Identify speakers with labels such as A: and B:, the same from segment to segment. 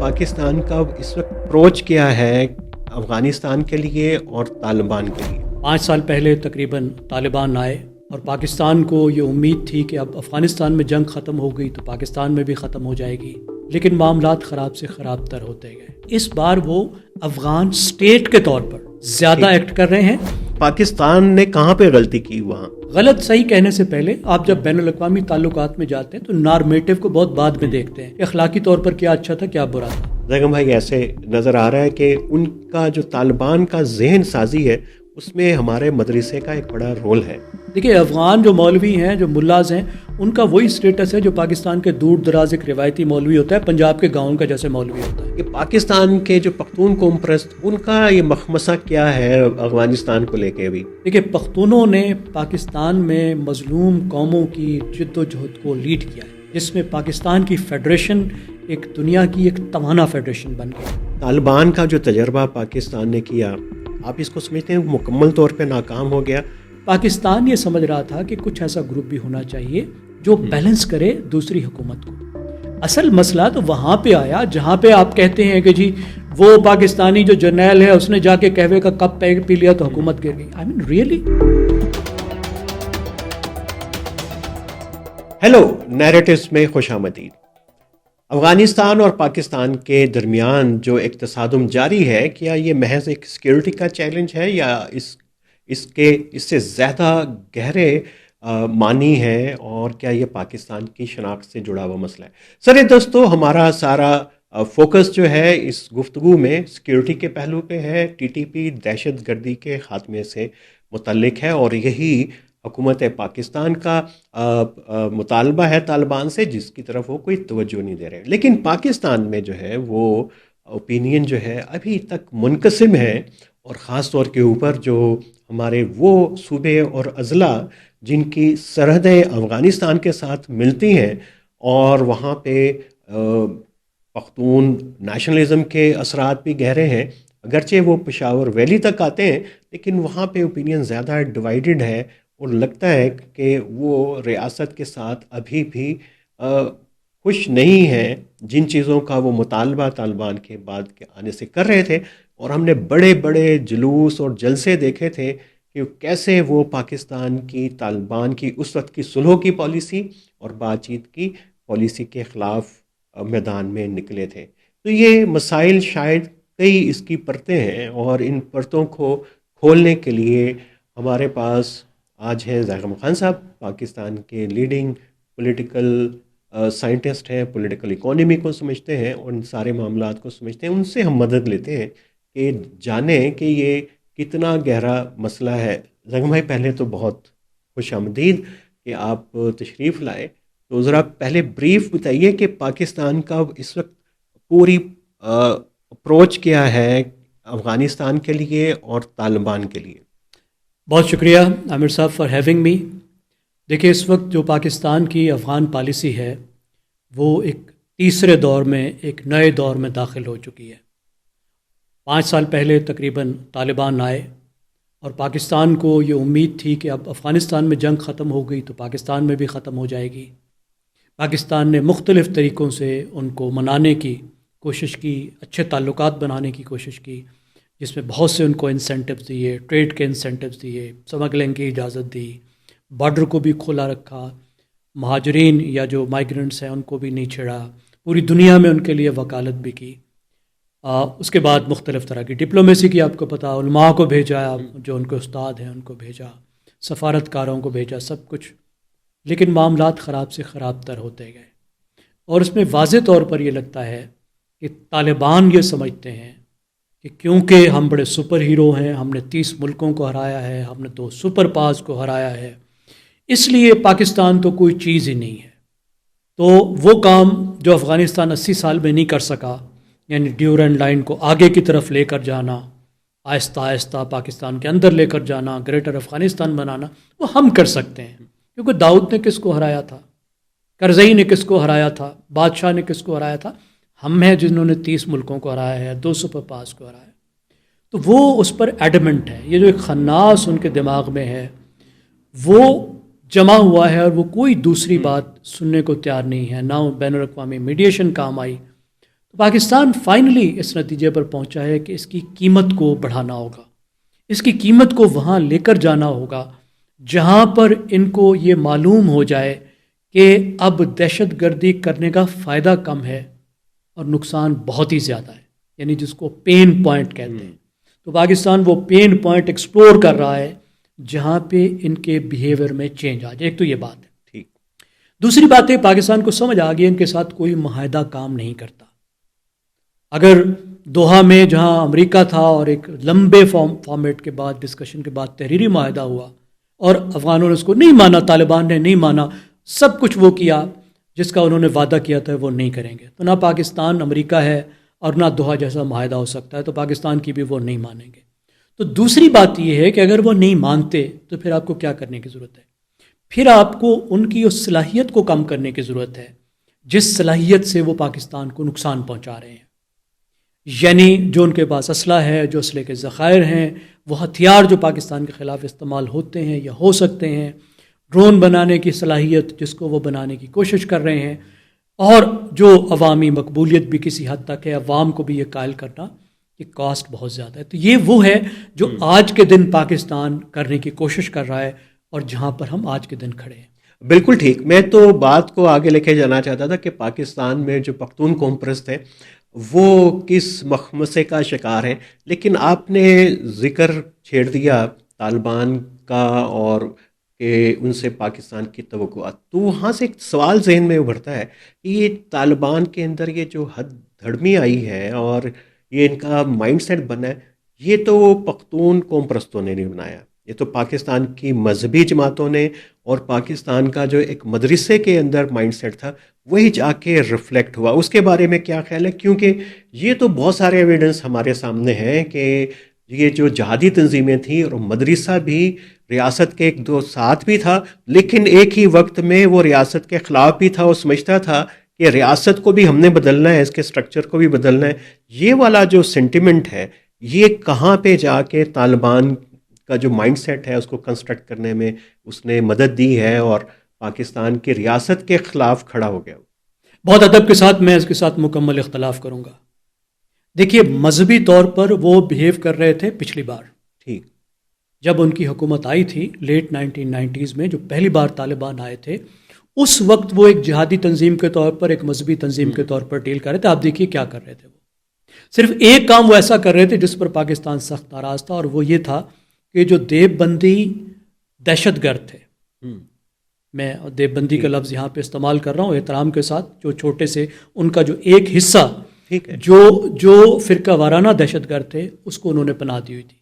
A: پاکستان کا اس وقت اپروچ کیا ہے افغانستان کے لیے اور طالبان کے لیے؟
B: 5 سال پہلے تقریباً طالبان آئے اور پاکستان کو یہ امید تھی کہ اب افغانستان میں جنگ ختم ہو گئی تو پاکستان میں بھی ختم ہو جائے گی، لیکن معاملات خراب سے خراب تر ہوتے گئے۔ اس بار وہ افغان اسٹیٹ کے طور پر زیادہ ایکٹ کر رہے ہیں۔
A: پاکستان نے کہاں پہ غلطی کی؟ وہاں
B: غلط صحیح کہنے سے پہلے آپ جب بین الاقوامی تعلقات میں جاتے ہیں تو نارمیٹو کو بہت بعد میں دیکھتے ہیں کہ اخلاقی طور پر کیا اچھا تھا کیا برا تھا۔
A: زیغم بھائی، ایسے نظر آ رہا ہے کہ ان کا جو طالبان کا ذہن سازی ہے اس میں ہمارے مدرسے کا ایک بڑا رول ہے۔
B: دیکھیے، افغان جو مولوی ہیں، جو ملاز ہیں، ان کا وہی اسٹیٹس ہے جو پاکستان کے دور دراز ایک روایتی مولوی ہوتا ہے، پنجاب کے گاؤں کا جیسے مولوی ہوتا ہے۔
A: کہ پاکستان کے جو پختون قوم پرست، ان کا یہ مخمصہ کیا ہے افغانستان کو لے کے؟ ابھی
B: دیکھیے، پختونوں نے پاکستان میں مظلوم قوموں کی جد و جہد کو لیڈ کیا ہے، جس میں پاکستان کی فیڈریشن ایک دنیا کی ایک توانا فیڈریشن بن گئی۔
A: طالبان کا جو تجربہ پاکستان نے کیا، آپ اس کو سمجھتے ہیں مکمل طور پہ ناکام ہو گیا؟
B: پاکستان یہ سمجھ رہا تھا کہ کچھ ایسا گروپ بھی ہونا چاہیے جو بیلنس کرے دوسری حکومت کو۔ اصل مسئلہ تو وہاں پہ آیا جہاں پہ آپ کہتے ہیں کہ جی وہ پاکستانی جو جرنیل ہے اس نے جا کے قہوے کا کپ پی لیا تو حکومت گر گئی۔ آئی مین ریئلی؟
A: ہیلو، نیریٹوز میں خوش آمدید۔ افغانستان اور پاکستان کے درمیان جو ایک تصادم جاری ہے، کیا یہ محض ایک سیکیورٹی کا چیلنج ہے یا اس سے زیادہ گہرے معنی ہے، اور کیا یہ پاکستان کی شناخت سے جڑا ہوا مسئلہ ہے؟ سر دوستو، ہمارا سارا فوکس جو ہے اس گفتگو میں سیکیورٹی کے پہلو پہ ہے، ٹی ٹی پی دہشت گردی کے خاتمے سے متعلق ہے، اور یہی حکومت پاکستان کا مطالبہ ہے طالبان سے، جس کی طرف وہ کوئی توجہ نہیں دے رہے۔ لیکن پاکستان میں جو ہے وہ اوپینین جو ہے ابھی تک منقسم ہے، اور خاص طور کے اوپر جو ہمارے وہ صوبے اور اضلاع جن کی سرحدیں افغانستان کے ساتھ ملتی ہیں، اور وہاں پہ پختون نیشنلزم کے اثرات بھی گہرے ہیں، اگرچہ وہ پشاور ویلی تک آتے ہیں، لیکن وہاں پہ اوپینین زیادہ ڈیوائیڈڈ ہے، اور لگتا ہے کہ وہ ریاست کے ساتھ ابھی بھی خوش نہیں ہیں جن چیزوں کا وہ مطالبہ طالبان کے بعد کے آنے سے کر رہے تھے۔ اور ہم نے بڑے بڑے جلوس اور جلسے دیکھے تھے کہ کیسے وہ پاکستان کی طالبان کی اس وقت کی صلح کی پالیسی اور بات چیت کی پالیسی کے خلاف میدان میں نکلے تھے۔ تو یہ مسائل شاید کئی اس کی پرتیں ہیں، اور ان پرتوں کو کھولنے کے لیے ہمارے پاس آج ہیں زیغم خان صاحب، پاکستان کے لیڈنگ پولیٹیکل سائنٹسٹ ہیں، پولیٹیکل اکانومی کو سمجھتے ہیں اور ان سارے معاملات کو سمجھتے ہیں۔ ان سے ہم مدد لیتے ہیں کہ جانیں کہ یہ کتنا گہرا مسئلہ ہے۔ زیغم بھائی، پہلے تو بہت خوش آمدید کہ آپ تشریف لائے، تو ذرا پہلے بریف بتائیے کہ پاکستان کا اس وقت پوری اپروچ کیا ہے افغانستان کے لیے اور طالبان کے لیے؟
B: بہت شکریہ عامر صاحب فار ہیونگ می۔ دیکھیے، اس وقت جو پاکستان کی افغان پالیسی ہے وہ ایک تیسرے دور میں، ایک نئے دور میں داخل ہو چکی ہے۔ 5 سال پہلے تقریباً طالبان آئے اور پاکستان کو یہ امید تھی کہ اب افغانستان میں جنگ ختم ہو گئی تو پاکستان میں بھی ختم ہو جائے گی۔ پاکستان نے مختلف طریقوں سے ان کو منانے کی کوشش کی، اچھے تعلقات بنانے کی کوشش کی، جس میں بہت سے ان کو انسینٹیوز دیے، ٹریڈ کے انسینٹیوز دیے، سمگلنگ کی اجازت دی، بارڈر کو بھی کھلا رکھا، مہاجرین یا جو مائیگرنٹس ہیں ان کو بھی نہیں چھیڑا، پوری دنیا میں ان کے لیے وکالت بھی کی۔ اس کے بعد مختلف طرح کی ڈپلومیسی کی، آپ کو پتا، علماء کو بھیجا، جو ان کے استاد ہیں ان کو بھیجا، سفارتکاروں کو بھیجا، سب کچھ، لیکن معاملات خراب سے خراب تر ہوتے گئے۔ اور اس میں واضح طور پر یہ لگتا ہے کہ طالبان یہ سمجھتے ہیں کہ کیونکہ ہم بڑے سپر ہیرو ہیں، ہم نے 30 ملکوں کو ہرایا ہے، ہم نے 2 سپر پاورز کو ہرایا ہے، اس لیے پاکستان تو کوئی چیز ہی نہیں ہے۔ تو وہ کام جو افغانستان 80 سال میں نہیں کر سکا، یعنی ڈیورنڈ لائن کو آگے کی طرف لے کر جانا، آہستہ آہستہ پاکستان کے اندر لے کر جانا، گریٹر افغانستان بنانا، وہ ہم کر سکتے ہیں۔ کیونکہ داؤد نے کس کو ہرایا تھا، کرزئی نے کس کو ہرایا تھا، بادشاہ نے کس کو ہرایا تھا؟ ہم ہیں جنہوں نے 30 ملکوں کو ہرایا ہے، 2 سپر پاورز کو ہرایا ہے۔ تو وہ اس پر ایڈمنٹ ہے۔ یہ جو ایک خناس ان کے دماغ میں ہے وہ جمع ہوا ہے، اور وہ کوئی دوسری بات سننے کو تیار نہیں ہے، نہ بین الاقوامی میڈیشن کام آئی۔ پاکستان فائنلی اس نتیجے پر پہنچا ہے کہ اس کی قیمت کو بڑھانا ہوگا، اس کی قیمت کو وہاں لے کر جانا ہوگا جہاں پر ان کو یہ معلوم ہو جائے کہ اب دہشت گردی کرنے کا فائدہ کم ہے اور نقصان بہت ہی زیادہ ہے، یعنی جس کو پین پوائنٹ کہتے ہیں۔ تو پاکستان وہ پین پوائنٹ ایکسپلور کر رہا ہے جہاں پہ ان کے بیہیویئر میں چینج آ جائے۔ ایک تو یہ بات ہے۔
A: ٹھیک۔
B: دوسری بات ہے، پاکستان کو سمجھ آ گئی ان کے ساتھ کوئی معاہدہ کام نہیں کرتا۔ اگر دوحہ میں جہاں امریکہ تھا اور ایک لمبے فارمیٹ کے بعد، ڈسکشن کے بعد تحریری معاہدہ ہوا اور افغانوں نے اس کو نہیں مانا، طالبان نے نہیں مانا، سب کچھ وہ کیا جس کا انہوں نے وعدہ کیا تھا وہ نہیں کریں گے، تو نہ پاکستان امریکہ ہے اور نہ دوحہ جیسا معاہدہ ہو سکتا ہے، تو پاکستان کی بھی وہ نہیں مانیں گے۔ تو دوسری بات یہ ہے کہ اگر وہ نہیں مانتے تو پھر آپ کو کیا کرنے کی ضرورت ہے؟ پھر آپ کو ان کی اس صلاحیت کو کم کرنے کی ضرورت ہے جس صلاحیت سے وہ پاکستان کو نقصان پہنچا رہے ہیں، یعنی جو ان کے پاس اسلحہ ہے، جو اسلحے کے ذخائر ہیں، وہ ہتھیار جو پاکستان کے خلاف استعمال ہوتے ہیں یا ہو سکتے ہیں، ڈرون بنانے کی صلاحیت جس کو وہ بنانے کی کوشش کر رہے ہیں، اور جو عوامی مقبولیت بھی کسی حد تک ہے، عوام کو بھی یہ قائل کرنا کہ کاسٹ بہت زیادہ ہے۔ تو یہ وہ ہے جو آج کے دن پاکستان کرنے کی کوشش کر رہا ہے اور جہاں پر ہم آج کے دن کھڑے ہیں۔
A: بالکل ٹھیک۔ میں تو بات کو آگے لے کے جانا چاہتا تھا کہ پاکستان میں جو پختون قوم پرست ہے وہ کس مخمصے کا شکار ہے، لیکن آپ نے ذکر چھیڑ دیا طالبان کا اور کہ ان سے پاکستان کی توقعات، تو وہاں سے ایک سوال ذہن میں ابھرتا ہے کہ یہ طالبان کے اندر یہ جو حد دھڑمی آئی ہے اور یہ ان کا مائنڈ سیٹ بنا ہے، یہ تو پختون قوم پرستوں نے نہیں بنایا، یہ تو پاکستان کی مذہبی جماعتوں نے اور پاکستان کا جو ایک مدرسے کے اندر مائنڈ سیٹ تھا وہی جا کے ریفلیکٹ ہوا۔ اس کے بارے میں کیا خیال ہے؟ کیونکہ یہ تو بہت سارے ایویڈنس ہمارے سامنے ہیں کہ یہ جو جہادی تنظیمیں تھیں اور مدرسہ بھی ریاست کے ایک دو ساتھ بھی تھا، لیکن ایک ہی وقت میں وہ ریاست کے خلاف بھی تھا اور سمجھتا تھا کہ ریاست کو بھی ہم نے بدلنا ہے، اس کے سٹرکچر کو بھی بدلنا ہے۔ یہ والا جو سینٹیمنٹ ہے یہ کہاں پہ جا کے طالبان کا جو مائنڈ سیٹ ہے اس کو کنسٹرکٹ کرنے میں اس نے مدد دی ہے اور پاکستان کی ریاست کے خلاف کھڑا ہو گیا؟
B: بہت ادب کے ساتھ میں اس کے ساتھ مکمل اختلاف کروں گا۔ دیکھیے، مذہبی طور پر وہ بیہیو کر رہے تھے پچھلی بار،
A: ٹھیک،
B: جب ان کی حکومت آئی تھی لیٹ 1990s میں، جو پہلی بار طالبان آئے تھے، اس وقت وہ ایک جہادی تنظیم کے طور پر، ایک مذہبی تنظیم کے طور پر ڈیل کر رہے تھے۔ آپ دیکھیے کیا کر رہے تھے، وہ صرف ایک کام وہ ایسا کر رہے تھے جس پر پاکستان سخت ناراض تھا، اور وہ یہ تھا کہ جو دیوبندی بندی دہشت گرد تھے، میں دیوبندی بندی کا لفظ یہاں پہ استعمال کر رہا ہوں احترام کے ساتھ، جو چھوٹے سے ان کا جو ایک حصہ جو فرقہ وارانہ دہشت گرد تھے اس کو انہوں نے پناہ دی ہوئی تھی۔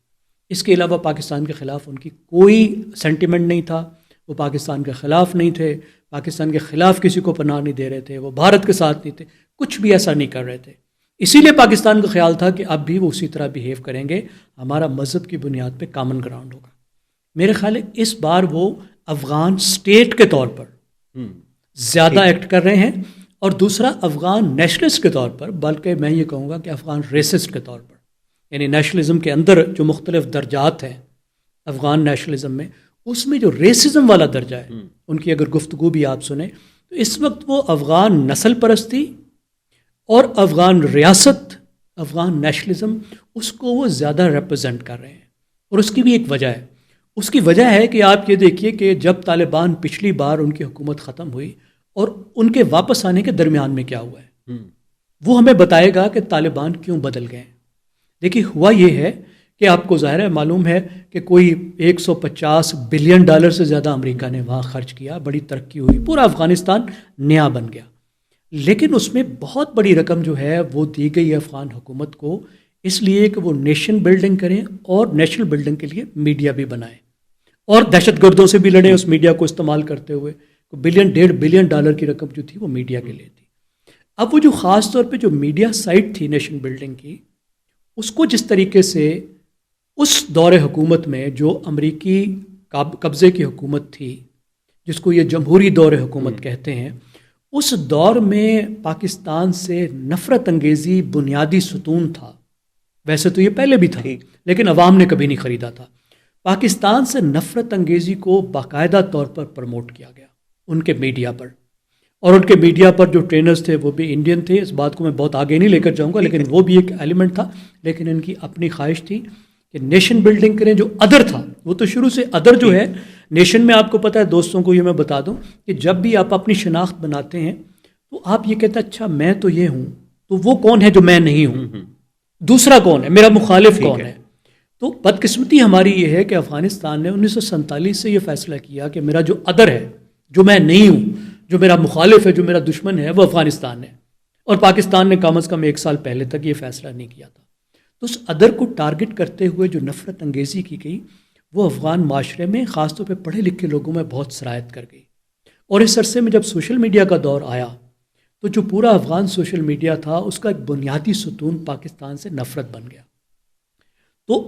B: اس کے علاوہ پاکستان کے خلاف ان کی کوئی سینٹیمنٹ نہیں تھا، وہ پاکستان کے خلاف نہیں تھے، پاکستان کے خلاف کسی کو پناہ نہیں دے رہے تھے، وہ بھارت کے ساتھ نہیں تھے، کچھ بھی ایسا نہیں کر رہے تھے۔ اسی لیے پاکستان کا خیال تھا کہ اب بھی وہ اسی طرح بیہیو کریں گے، ہمارا مذہب کی بنیاد پہ کامن گراؤنڈ ہوگا۔ میرے خیال ہے اس بار وہ افغان اسٹیٹ کے طور پر زیادہ ایکٹ کر رہے ہیں، اور دوسرا افغان نیشنلسٹ کے طور پر، بلکہ میں یہ کہوں گا کہ افغان ریسسٹ کے طور پر، یعنی نیشنلزم کے اندر جو مختلف درجات ہیں افغان نیشنلزم میں، اس میں جو ریسزم والا درجہ ہے ان کی اگر گفتگو بھی آپ سنیں تو اس وقت وہ افغان نسل پرستی اور افغان ریاست، افغان نیشنلزم، اس کو وہ زیادہ ریپرزینٹ کر رہے ہیں۔ اور اس کی بھی ایک وجہ ہے، اس کی وجہ ہے کہ آپ یہ دیکھیے کہ جب طالبان پچھلی بار ان کی حکومت ختم ہوئی اور ان کے واپس آنے کے درمیان میں کیا ہوا ہے، وہ ہمیں بتائے گا کہ طالبان کیوں بدل گئے ہیں۔ دیکھیے، ہوا یہ ہے کہ آپ کو ظاہر ہے معلوم ہے کہ کوئی 150 بلین ڈالر سے زیادہ امریکہ نے وہاں خرچ کیا، بڑی ترقی ہوئی، پورا افغانستان نیا بن گیا، لیکن اس میں بہت بڑی رقم جو ہے وہ دی گئی ہے افغان حکومت کو اس لیے کہ وہ نیشن بلڈنگ کریں اور نیشنل بلڈنگ کے لیے میڈیا بھی بنائیں اور دہشت گردوں سے بھی لڑیں اس میڈیا کو استعمال کرتے ہوئے۔ $1.5 بلین کی رقم جو تھی وہ میڈیا کے لیے تھی۔ اب وہ جو خاص طور پہ جو میڈیا سائٹ تھی نیشن بلڈنگ کی، اس کو جس طریقے سے اس دور حکومت میں جو امریکی قبضے کی حکومت تھی، جس کو یہ جمہوری دور حکومت کہتے ہیں، اس دور میں پاکستان سے نفرت انگیزی بنیادی ستون تھا۔ ویسے تو یہ پہلے بھی تھا لیکن عوام نے کبھی نہیں خریدا تھا۔ پاکستان سے نفرت انگیزی کو باقاعدہ طور پر پروموٹ کیا گیا ان کے میڈیا پر، اور ان کے میڈیا پر جو ٹرینرز تھے وہ بھی انڈین تھے. اس بات کو میں بہت آگے نہیں لے کر جاؤں گا، لیکن وہ بھی ایک ایلیمنٹ تھا. لیکن ان کی اپنی خواہش تھی کہ نیشن بلڈنگ کریں. جو ادر تھا وہ تو شروع سے ادر جو ہے نیشن میں، آپ کو پتہ ہے دوستوں کو یہ میں بتا دوں کہ جب بھی آپ اپنی شناخت بناتے ہیں تو آپ یہ کہتے ہیں اچھا میں تو یہ ہوں، تو وہ کون ہے جو میں نہیں ہوں، دوسرا کون ہے، میرا مخالف کون ہے. تو بدقسمتی ہماری یہ ہے کہ افغانستان نے 1947 سے یہ فیصلہ کیا کہ میرا جو ادر ہے، جو میں نہیں ہوں، جو میرا مخالف ہے، جو میرا دشمن ہے، وہ افغانستان ہے. اور پاکستان نے کم از کم 1 سال پہلے تک یہ فیصلہ نہیں کیا تھا. تو اس ادر کو ٹارگٹ کرتے ہوئے جو نفرت انگیزی کی گئی وہ افغان معاشرے میں خاص طور پہ پڑھے لکھے لوگوں میں بہت سرایت کر گئی. اور اس عرصے میں جب سوشل میڈیا کا دور آیا تو جو پورا افغان سوشل میڈیا تھا اس کا ایک بنیادی ستون پاکستان سے نفرت بن گیا. تو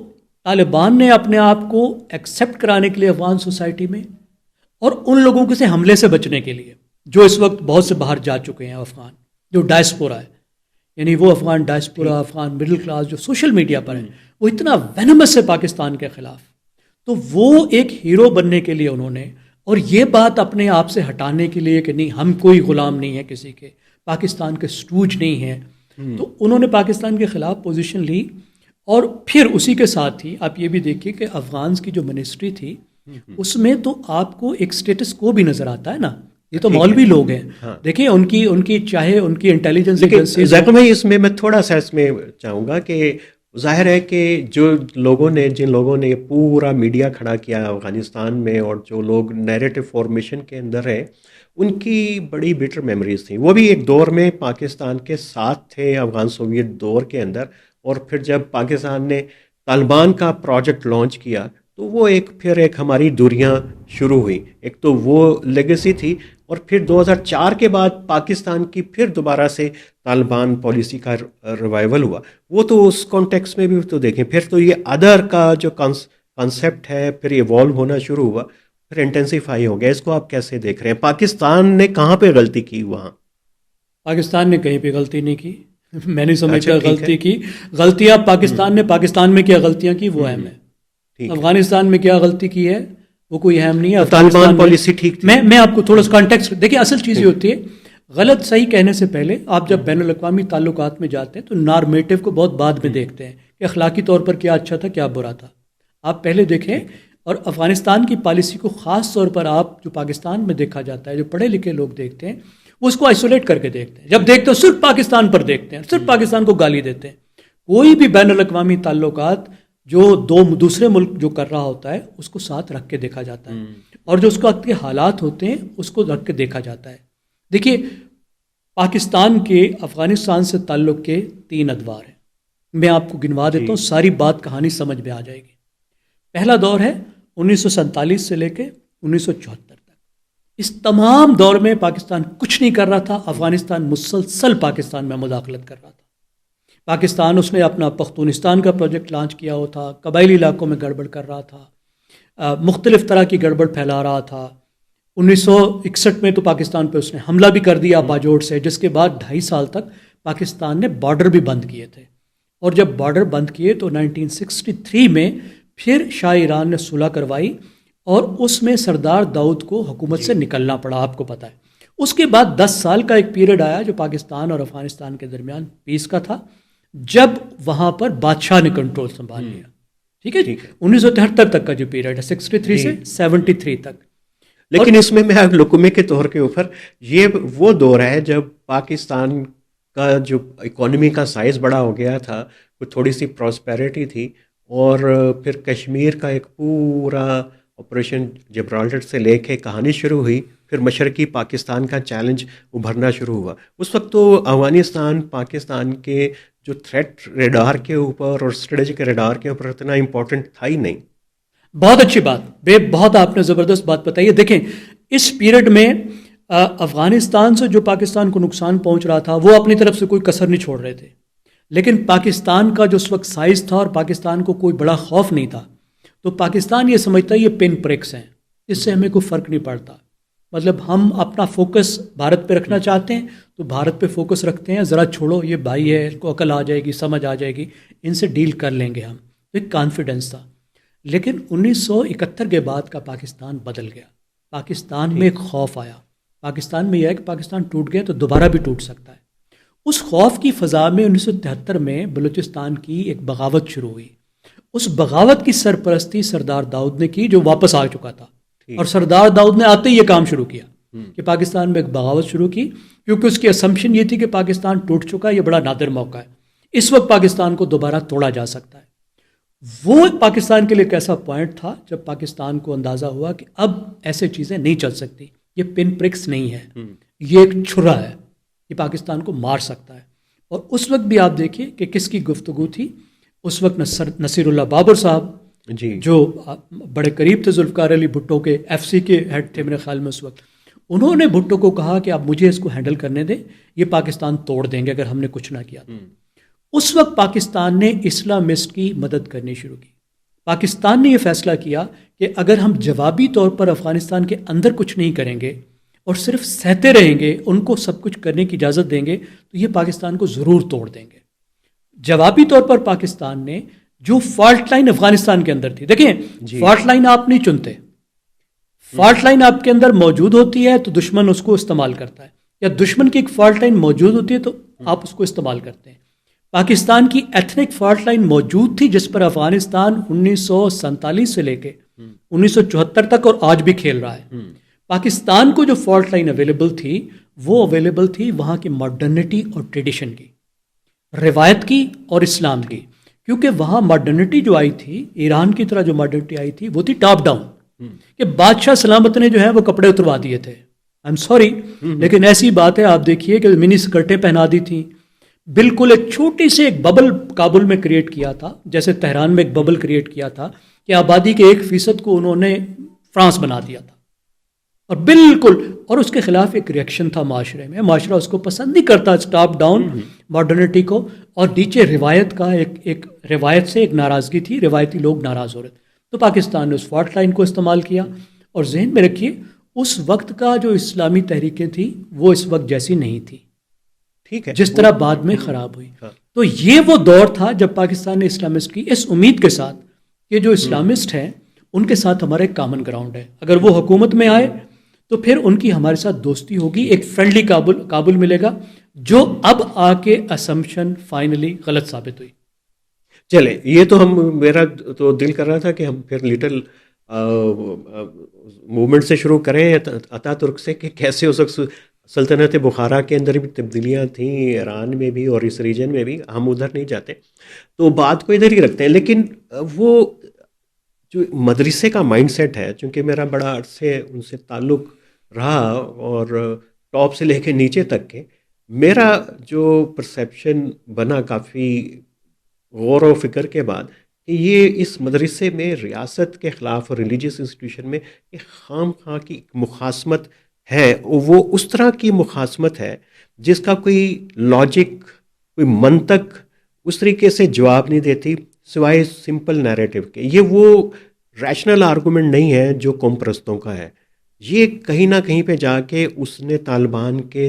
B: طالبان نے اپنے آپ کو ایکسیپٹ کرانے کے لیے افغان سوسائٹی میں، اور ان لوگوں سے حملے سے بچنے کے لیے جو اس وقت بہت سے باہر جا چکے ہیں افغان، جو ڈائسپورا ہے، یعنی وہ Afghan diaspora, Afghan middle class جو سوشل میڈیا پر ہیں، وہ اتنا وینمس ہے پاکستان کے خلاف. تو وہ ایک ہیرو بننے کے لیے انہوں نے، اور یہ بات اپنے آپ سے ہٹانے کے لیے کہ نہیں ہم کوئی غلام نہیں ہے کسی کے، پاکستان کے سٹوج نہیں ہیں، تو انہوں نے پاکستان کے خلاف پوزیشن لی. اور پھر اسی کے ساتھ ہی آپ یہ بھی دیکھیے کہ افغانز کی جو منسٹری تھی اس میں تو آپ کو ایک سٹیٹس کو بھی نظر آتا ہے نا. یہ تو مولوی لوگ ہیں. دیکھیں ان کی چاہے ان کی انٹیلیجنس ایجنسیز.
A: ذاکر بھائی اس میں تھوڑا سا اس میں چاہوں گا کہ ظاہر ہے کہ جن لوگوں نے پورا میڈیا کھڑا کیا افغانستان میں، اور جو لوگ نیریٹو فارمیشن کے اندر ہیں، ان کی بڑی بیٹر میموریز تھیں. وہ بھی ایک دور میں پاکستان کے ساتھ تھے، افغان سوویت دور کے اندر. اور پھر جب پاکستان نے طالبان کا پروجیکٹ لانچ کیا تو وہ پھر ہماری دوریاں شروع ہوئی. ایک تو وہ لیگیسی تھی، اور پھر 2004 کے بعد پاکستان کی پھر دوبارہ سے طالبان پالیسی کا ریوائول ہوا. وہ تو اس کانٹیکس میں بھی تو دیکھیں، پھر تو یہ ادر کا جو کانسیپٹ ہے پھر ایوالو ہونا شروع ہوا، پھر انٹینسیفائی ہو گیا. اس کو آپ کیسے دیکھ رہے ہیں؟ پاکستان نے کہاں پہ غلطی کی؟ وہاں
B: پاکستان نے کہیں پہ غلطی نہیں کی. میں نہیں سمجھتا غلطی کی. غلطیاں پاکستان نے پاکستان میں کیا غلطیاں کی وہ اہم ہے. افغانستان میں کیا غلطی کی ہے وہ کوئی اہم نہیں ہے.
A: طالبان پالیسی ٹھیک تھی.
B: میں آپ کو تھوڑا سا کانٹیکسٹ دیکھیں. اصل چیز یہ ہوتی ہے غلط صحیح کہنے سے پہلے آپ جب بین الاقوامی تعلقات میں جاتے ہیں تو نارمیٹو کو بہت بعد میں دیکھتے ہیں کہ اخلاقی طور پر کیا اچھا تھا کیا برا تھا. آپ پہلے دیکھیں. اور افغانستان کی پالیسی کو خاص طور پر آپ جو پاکستان میں دیکھا جاتا ہے، جو پڑھے لکھے لوگ دیکھتے ہیں، وہ اس کو آئسولیٹ کر کے دیکھتے ہیں. جب دیکھتے ہیں صرف پاکستان پر دیکھتے ہیں، صرف پاکستان کو گالی دیتے ہیں. کوئی بھی بین الاقوامی تعلقات جو دوسرے ملک جو کر رہا ہوتا ہے اس کو ساتھ رکھ کے دیکھا جاتا ہے، اور جو اس کو وقت کے حالات ہوتے ہیں اس کو رکھ کے دیکھا جاتا ہے. دیکھیے پاکستان کے افغانستان سے تعلق کے 3 ادوار ہیں. میں آپ کو گنوا دیتا ہوں، ساری بات کہانی سمجھ میں آ جائے گی. پہلا دور ہے 1947 سے لے کے 1974 تک. اس تمام دور میں پاکستان کچھ نہیں کر رہا تھا. افغانستان مسلسل پاکستان میں مداخلت کر رہا تھا. پاکستان اس نے اپنا پختونستان کا پروجیکٹ لانچ کیا ہوا تھا، قبائلی علاقوں میں گڑبڑ کر رہا تھا، مختلف طرح کی گڑبڑ پھیلا رہا تھا. 1961 میں تو پاکستان پہ اس نے حملہ بھی کر دیا باجوڑ سے، جس کے بعد 2.5 سال تک پاکستان نے بارڈر بھی بند کیے تھے. اور جب بارڈر بند کیے تو 1963 میں پھر شاہ ایران نے صلح کروائی، اور اس میں سردار داؤد کو حکومت سے نکلنا پڑا. آپ کو پتہ ہے اس کے بعد 10 سال کا ایک پیریڈ آیا جو پاکستان اور افغانستان کے درمیان پیس کا تھا، جب وہاں پر بادشاہ نے کنٹرول سنبھال لیا. ٹھیک ہے 1973 تک کا جو پیریڈ ہے 63 سے 73 تک.
A: لیکن اس میں لقمے کے طور کے اوپر یہ وہ دور ہے جب پاکستان کا جو اکانومی کا سائز بڑا ہو گیا تھا، کوئی تھوڑی سی پراسپیرٹی تھی، اور پھر کشمیر کا ایک پورا آپریشن جبرالٹر سے لے کے کہانی شروع ہوئی. پھر مشرقی پاکستان کا چیلنج ابھرنا شروع ہوا. اس وقت تو افغانستان پاکستان کے جو تھریٹ ریڈار کے اوپر اور اسٹریٹجک ریڈار کے اوپر اتنا امپورٹنٹ تھا ہی نہیں.
B: بہت اچھی بات، بہت آپ نے زبردست بات بتائی ہے. دیکھیں اس پیریڈ میں افغانستان سے جو پاکستان کو نقصان پہنچ رہا تھا وہ اپنی طرف سے کوئی کسر نہیں چھوڑ رہے تھے، لیکن پاکستان کا جو اس وقت سائز تھا اور پاکستان کو کوئی بڑا خوف نہیں تھا، تو پاکستان یہ سمجھتا ہے یہ پن پرکس ہیں، اس سے ہمیں کوئی فرق نہیں پڑتا. مطلب ہم اپنا فوکس بھارت پہ رکھنا چاہتے ہیں تو بھارت پہ فوکس رکھتے ہیں، ذرا چھوڑو یہ بھائی ہے، اس کو عقل آ جائے گی، سمجھ آ جائے گی، ان سے ڈیل کر لیں گے ہم. ایک کانفیڈنس تھا. لیکن 1971 کے بعد کا پاکستان بدل گیا. پاکستان میں ایک خوف آیا، پاکستان میں یہ ہے کہ پاکستان ٹوٹ گیا تو دوبارہ بھی ٹوٹ سکتا ہے. اس خوف کی فضا میں 1973 میں بلوچستان کی ایک بغاوت شروع ہوئی. اس بغاوت کی سرپرستی سردار داؤد نے کی جو واپس آ چکا تھا. اور سردار داؤد نے آتے ہی یہ کام شروع کیا کہ پاکستان میں ایک بغاوت شروع کی، کیونکہ اس کی اسمپشن یہ تھی کہ پاکستان ٹوٹ چکا ہے، یہ بڑا نادر موقع ہے، اس وقت پاکستان کو دوبارہ توڑا جا سکتا ہے. وہ پاکستان کے لیے ایک ایسا پوائنٹ تھا جب پاکستان کو اندازہ ہوا کہ اب ایسے چیزیں نہیں چل سکتی، یہ پن پرکس نہیں ہے، یہ ایک چھرا ہے، یہ پاکستان کو مار سکتا ہے. اور اس وقت بھی آپ دیکھیے کہ کس کی گفتگو تھی. اس وقت نصیر اللہ بابر صاحب جو بڑے قریب تھے ذوالفقار علی بھٹو کے، ایف سی کے ہیڈ تھے میرے خیال میں اس وقت، انہوں نے بھٹو کو کہا کہ آپ مجھے اس کو ہینڈل کرنے دیں، یہ پاکستان توڑ دیں گے اگر ہم نے کچھ نہ کیا. اس وقت پاکستان نے اسلامسٹ کی مدد کرنی شروع کی. پاکستان نے یہ فیصلہ کیا کہ اگر ہم جوابی طور پر افغانستان کے اندر کچھ نہیں کریں گے اور صرف سہتے رہیں گے، ان کو سب کچھ کرنے کی اجازت دیں گے، تو یہ پاکستان کو ضرور توڑ دیں گے. جوابی طور پر پاکستان نے جو فالٹ لائن افغانستان کے اندر تھی، دیکھیں فالٹ لائن آپ نہیں چنتے، فالٹ لائن آپ کے اندر موجود ہوتی ہے تو دشمن اس کو استعمال کرتا ہے، یا دشمن کی ایک فالٹ لائن موجود ہوتی ہے تو آپ اس کو استعمال کرتے ہیں. پاکستان کی ایتھنک فالٹ لائن موجود تھی جس پر افغانستان 1947 سے لے کے 1974 تک اور آج بھی کھیل رہا ہے. پاکستان کو جو فالٹ لائن اویلیبل تھی وہ اویلیبل تھی وہاں کی ماڈرنٹی اور ٹریڈیشن کی، روایت کی اور اسلام کی. کیونکہ وہاں ماڈرنٹی جو آئی تھی، ایران کی طرح جو ماڈرنٹی آئی تھی وہ تھی ٹاپ ڈاؤن، کہ بادشاہ سلامت نے جو ہے وہ کپڑے اتروا دیے تھے. آئی ایم سوری لیکن ایسی بات ہے، آپ دیکھیے کہ منی سکرٹیں پہنا دی تھیں، بالکل ایک چھوٹی سی ایک ببل کابل میں کریٹ کیا تھا، جیسے تہران میں ایک ببل کریٹ کیا تھا کہ آبادی کے 1% کو انہوں نے فرانس بنا دیا تھا. اور بالکل، اور اس کے خلاف ایک ریئیکشن تھا معاشرے میں، معاشرہ اس کو پسند نہیں کرتا، ٹاپ ڈاؤن ماڈرنٹی کو، اور نیچے روایت کا ایک روایت سے ایک ناراضگی تھی، روایتی لوگ ناراض ہو رہے تھے. تو پاکستان نے اس فالٹ لائن کو استعمال کیا. اور ذہن میں رکھیے اس وقت کا جو اسلامی تحریکیں تھیں وہ اس وقت جیسی نہیں تھی،
A: ٹھیک ہے،
B: جس طرح بعد میں خراب ہوئی. تو یہ وہ دور تھا جب پاکستان نے اسلامسٹ کی، اس امید کے ساتھ کہ جو اسلامسٹ ہیں ان کے ساتھ ہمارا ایک کامن گراؤنڈ ہے، اگر وہ حکومت میں آئے تو پھر ان کی ہمارے ساتھ دوستی ہوگی، ایک فرینڈلی قابل ملے گا، جو اب آ کے اسمپشن فائنلی غلط ثابت ہوئی.
A: چلے یہ تو میرا تو دل کر رہا تھا کہ ہم پھر لٹل موومنٹ سے شروع کریں عطا ترک سے، کہ کیسے اس وقت سلطنت بخارا کے اندر بھی تبدیلیاں تھیں، ایران میں بھی اور اس ریجن میں بھی. ہم ادھر نہیں جاتے تو بات کو ادھر ہی رکھتے ہیں. لیکن وہ جو مدرسے کا مائنڈ سیٹ ہے، چونکہ میرا بڑا عرصے ان سے تعلق رہا اور ٹاپ سے لے کے نیچے تک کے، میرا جو پرسیپشن بنا کافی غور و فکر کے بعد کہ یہ اس مدرسے میں ریاست کے خلاف اور ریلیجیس انسٹیٹیوشن میں ایک خام خواہ کی مخاصمت ہے. وہ اس طرح کی مخاصمت ہے جس کا کوئی لاجک، کوئی منطق اس طریقے سے جواب نہیں دیتی سوائے سمپل نیریٹو کے. یہ وہ ریشنل آرگومنٹ نہیں ہے جو قوم پرستوں کا ہے. یہ کہیں نہ کہیں پہ جا کے اس نے طالبان کے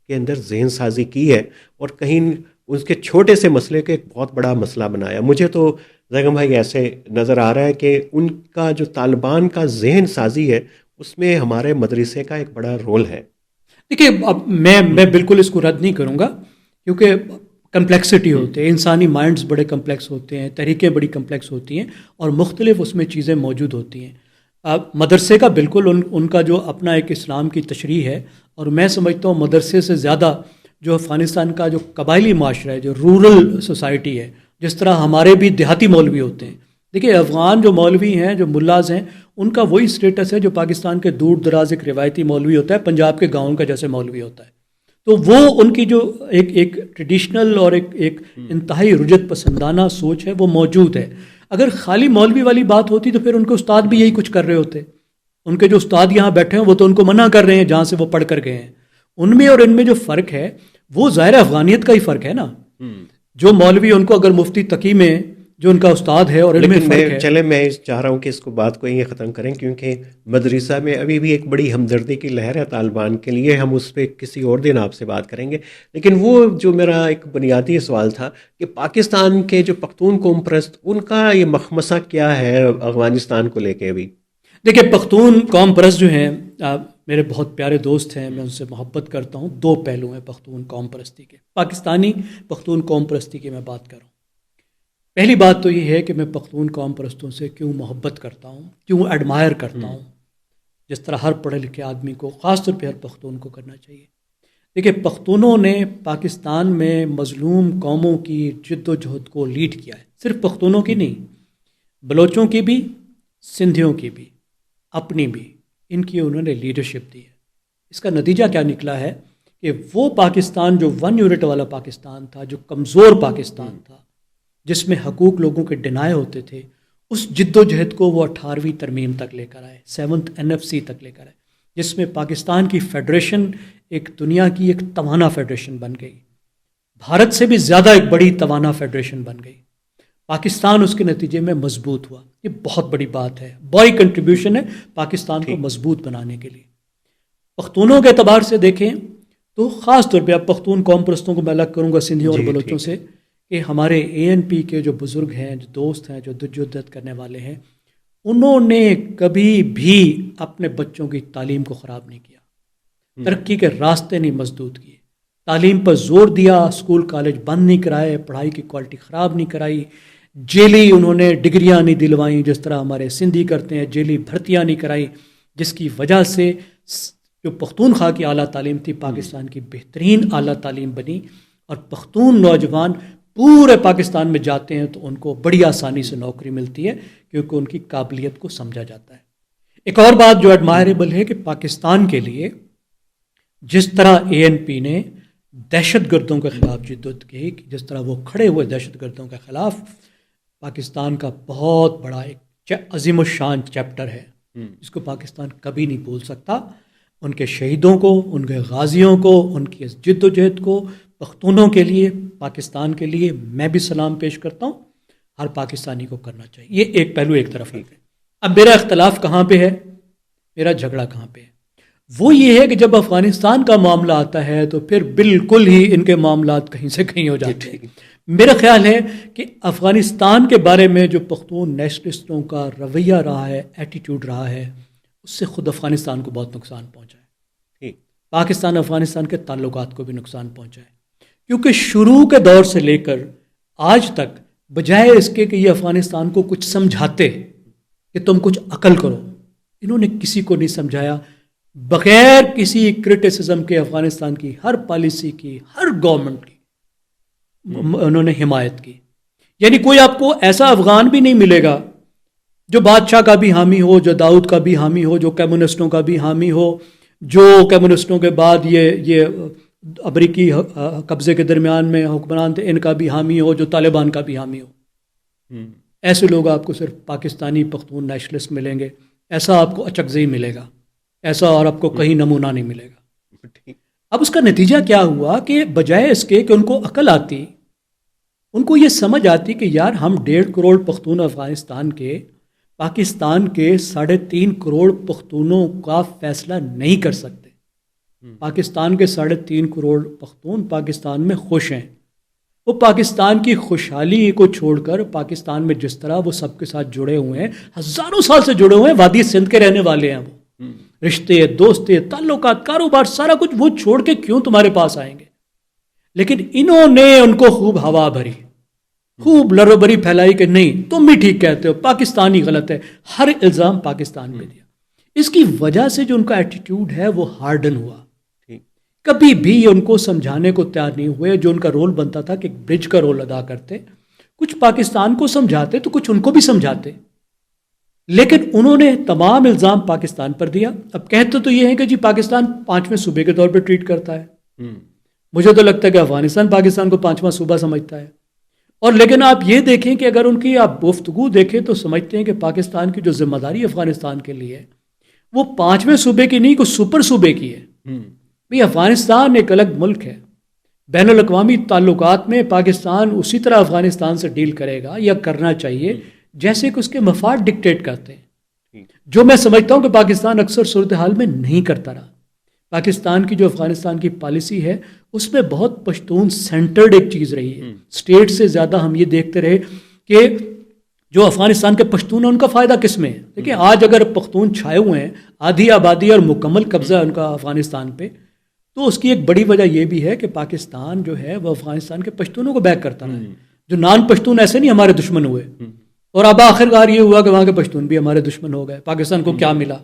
A: اندر ذہن سازی کی ہے اور کہیں اس کے چھوٹے سے مسئلے کے ایک بہت بڑا مسئلہ بنایا. مجھے تو زیغم بھائی ایسے نظر آ رہا ہے کہ ان کا جو طالبان کا ذہن سازی ہے اس میں ہمارے مدرسے کا ایک بڑا رول ہے.
B: دیکھیے اب میں بالکل اس کو رد نہیں کروں گا، کیونکہ کمپلیکسٹی ہوتے ہیں، انسانی مائنڈز بڑے کمپلیکس ہوتے ہیں، تحریکیں بڑی کمپلیکس ہوتی ہیں اور مختلف اس میں چیزیں موجود ہوتی ہیں. مدرسے کا بالکل ان کا جو اپنا ایک اسلام کی تشریح ہے، اور میں سمجھتا ہوں مدرسے سے زیادہ جو افغانستان کا جو قبائلی معاشرہ ہے، جو رورل سوسائٹی ہے، جس طرح ہمارے بھی دیہاتی مولوی ہوتے ہیں. دیکھیے افغان جو مولوی ہیں، جو ملاز ہیں، ان کا وہی اسٹیٹس ہے جو پاکستان کے دور دراز ایک روایتی مولوی ہوتا ہے، پنجاب کے گاؤں کا جیسے مولوی ہوتا ہے. تو وہ ان کی جو ایک ٹریڈیشنل اور ایک انتہائی رجت پسندانہ سوچ ہے وہ موجود ہے. اگر خالی مولوی والی بات ہوتی تو پھر ان کے استاد بھی یہی کچھ کر رہے ہوتے. ان کے جو استاد یہاں بیٹھے ہیں وہ تو ان کو منع کر رہے ہیں جہاں سے وہ پڑھ کر گئے ہیں. ان میں اور ان میں جو فرق ہے وہ ظاہر افغانیت کا ہی فرق ہے نا. جو مولوی ان کو اگر مفتی تقی میں جو ان کا استاد ہے اور ان میں فرق ہے.
A: چلے میں چاہ رہا ہوں کہ اس کو بات کو یہ ختم کریں، کیونکہ مدرسہ میں ابھی بھی ایک بڑی ہمدردی کی لہر ہے طالبان کے لیے. ہم اس پہ کسی اور دن آپ سے بات کریں گے. لیکن وہ جو میرا ایک بنیادی سوال تھا کہ پاکستان کے جو پختون قوم پرست، ان کا یہ مخمصہ کیا ہے افغانستان کو لے کے. ابھی
B: دیکھیں پختون قوم پرست جو ہیں، میرے بہت پیارے دوست ہیں، میں ان سے محبت کرتا ہوں. دو پہلو ہیں پختون قوم پرستی کے، پاکستانی پختون قوم پرستی کی میں بات کروں. پہلی بات تو یہ ہے کہ میں پختون قوم پرستوں سے کیوں محبت کرتا ہوں، کیوں ایڈمائر کرتا ہوں، جس طرح ہر پڑھے لکھے آدمی کو، خاص طور پہ ہر پختون کو کرنا چاہیے. دیکھیے، پختونوں نے پاکستان میں مظلوم قوموں کی جد و جہد کو لیڈ کیا ہے. صرف پختونوں کی نہیں، بلوچوں کی بھی، سندھیوں کی بھی، اپنی بھی، ان کی انہوں نے لیڈرشپ دی ہے. اس کا نتیجہ کیا نکلا ہے کہ وہ پاکستان جو 1 یونٹ والا پاکستان تھا، جو کمزور پاکستان تھا، جس میں حقوق لوگوں کے ڈینائے ہوتے تھے، اس جد و جہد کو وہ 18ویں ترمیم تک لے کر آئے، 7th NFC تک لے کر آئے، جس میں پاکستان کی فیڈریشن ایک دنیا کی ایک توانا فیڈریشن بن گئی، بھارت سے بھی زیادہ ایک بڑی توانا فیڈریشن بن گئی. پاکستان اس کے نتیجے میں مضبوط ہوا. یہ بہت بڑی بات ہے، بڑی کنٹریبیوشن ہے پاکستان کو مضبوط بنانے کے لیے. پختونوں کے اعتبار سے دیکھیں تو خاص طور پہ اب پختون قوم پرستوں کو میں الگ کروں گا سندھیوں اور بلوچوں سے، کہ ہمارے ANP کے جو بزرگ ہیں، جو دوست ہیں، جو جدت کرنے والے ہیں، انہوں نے کبھی بھی اپنے بچوں کی تعلیم کو خراب نہیں کیا، ترقی کے راستے نہیں مسدود کیے، تعلیم پر زور دیا، اسکول کالج بند نہیں کرائے، پڑھائی کی کوالٹی خراب نہیں کرائی، جیلی انہوں نے ڈگریاں نہیں دلوائیں جس طرح ہمارے سندھی کرتے ہیں، جیلی بھرتیاں نہیں کرائی، جس کی وجہ سے جو پختونخوا کی اعلیٰ تعلیم تھی پاکستان کی بہترین اعلیٰ تعلیم بنی. اور پختون نوجوان پورے پاکستان میں جاتے ہیں تو ان کو بڑی آسانی سے نوکری ملتی ہے، کیونکہ ان کی قابلیت کو سمجھا جاتا ہے. ایک اور بات جو ایڈمائریبل ہے کہ پاکستان کے لیے جس طرح ANP نے دہشت گردوں کے خلاف جدت کی، جس طرح وہ کھڑے ہوئے دہشت گردوں کے خلاف، پاکستان کا بہت بڑا ایک عظیم الشان چیپٹر ہے جس کو پاکستان کبھی نہیں بھول سکتا. ان کے شہیدوں کو، ان کے غازیوں کو، ان کی جد و جہد کو، پختونوں کے لیے، پاکستان کے لیے میں بھی سلام پیش کرتا ہوں. ہر پاکستانی کو کرنا چاہیے. یہ ایک پہلو ایک طرف ہے. اب میرا اختلاف کہاں پہ ہے، میرا جھگڑا کہاں پہ ہے؟ وہ یہ ہے کہ جب افغانستان کا معاملہ آتا ہے تو پھر بالکل ہی ان کے معاملات کہیں سے کہیں ہو جاتے ہیں. میرا خیال ہے کہ افغانستان کے بارے میں جو پختون نیشنلسٹوں کا رویہ رہا ہے، ایٹیٹیوڈ رہا ہے، اس سے خود افغانستان کو بہت نقصان پہنچا ہے. پاکستان افغانستان کے تعلقات کو بھی نقصان پہنچا ہے، کیونکہ شروع کے دور سے لے کر آج تک بجائے اس کے کہ یہ افغانستان کو کچھ سمجھاتے کہ تم کچھ عقل کرو، انہوں نے کسی کو نہیں سمجھایا. بغیر کسی کرٹیسزم کے افغانستان کی ہر پالیسی کی، ہر گورنمنٹ کی انہوں نے حمایت کی. یعنی کوئی آپ کو ایسا افغان بھی نہیں ملے گا جو بادشاہ کا بھی حامی ہو، جو داؤد کا بھی حامی ہو، جو کمیونسٹوں کا بھی حامی ہو، جو کمیونسٹوں کے بعد یہ امریکی قبضے کے درمیان میں حکمران تھے ان کا بھی حامی ہو، جو طالبان کا بھی حامی ہو. ایسے لوگ آپ کو صرف پاکستانی پختون نیشنلسٹ ملیں گے. ایسا آپ کو اچکزئی ملے گا، ایسا اور آپ کو کہیں نمونہ نہیں ملے گا. اب اس کا نتیجہ کیا ہوا کہ بجائے اس کے کہ ان کو عقل آتی، ان کو یہ سمجھ آتی کہ یار ہم 1.5 کروڑ پختون افغانستان کے، پاکستان کے 3.5 کروڑ پختونوں کا فیصلہ نہیں کر سکتے. پاکستان کے 3.5 کروڑ پختون پاکستان میں خوش ہیں. وہ پاکستان کی خوشحالی کو چھوڑ کر پاکستان میں جس طرح وہ سب کے ساتھ جڑے ہوئے ہیں، ہزاروں سال سے جڑے ہوئے ہیں، وادی سندھ کے رہنے والے ہیں. وہ رشتے، دوستے، تعلقات، کاروبار، سارا کچھ وہ چھوڑ کے کیوں تمہارے پاس آئیں گے؟ لیکن انہوں نے ان کو خوب ہوا بھری، خوب لرو بری پھیلائی کہ نہیں تم بھی ٹھیک کہتے ہو، پاکستانی غلط ہے، ہر الزام پاکستان پہ دیا. اس کی وجہ سے جو ان کا ایٹیٹیوڈ ہے وہ ہارڈن ہوا. کبھی بھی ان کو سمجھانے کو تیار نہیں ہوئے. جو ان کا رول بنتا تھا کہ برج کا رول ادا کرتے، کچھ پاکستان کو سمجھاتے تو کچھ ان کو بھی سمجھاتے، لیکن انہوں نے تمام الزام پاکستان پر دیا. اب کہتے تو یہ ہے کہ جی پاکستان 5ویں صوبے کے طور پہ ٹریٹ کرتا ہے. مجھے تو لگتا ہے کہ افغانستان پاکستان کو 5واں صوبہ سمجھتا ہے. اور لیکن آپ یہ دیکھیں کہ اگر ان کی آپ گفتگو دیکھیں تو سمجھتے ہیں کہ پاکستان کی جو ذمہ داری افغانستان کے لیے ہے وہ 5ویں صوبے کی نہیں، کوئی سپر صوبے کی ہے. بھئی افغانستان ایک الگ ملک ہے. بین الاقوامی تعلقات میں پاکستان اسی طرح افغانستان سے ڈیل کرے گا یا کرنا چاہیے جیسے کہ اس کے مفاد ڈکٹیٹ کرتے ہیں، جو میں سمجھتا ہوں کہ پاکستان اکثر صورتحال میں نہیں کرتا رہا. پاکستان کی جو افغانستان کی پالیسی ہے اس میں بہت پشتون سینٹرڈ ایک چیز رہی ہے. اسٹیٹ سے زیادہ ہم یہ دیکھتے رہے کہ جو افغانستان کے پشتون ہیں ان کا فائدہ کس میں ہے؟ دیکھیں آج اگر پختون چھائے ہوئے ہیں، آدھی آبادی اور مکمل قبضہ ہے ان کا افغانستان پہ، تو اس کی ایک بڑی وجہ یہ بھی ہے کہ پاکستان جو ہے وہ افغانستان کے پشتونوں کو بیک کرتا رہا ہے. جو نان پشتون ایسے نہیں ہمارے دشمن ہوئے، اور اب آخر کار یہ ہوا کہ وہاں کے پشتون بھی ہمارے دشمن ہو گئے. پاکستان کو کیا ملا؟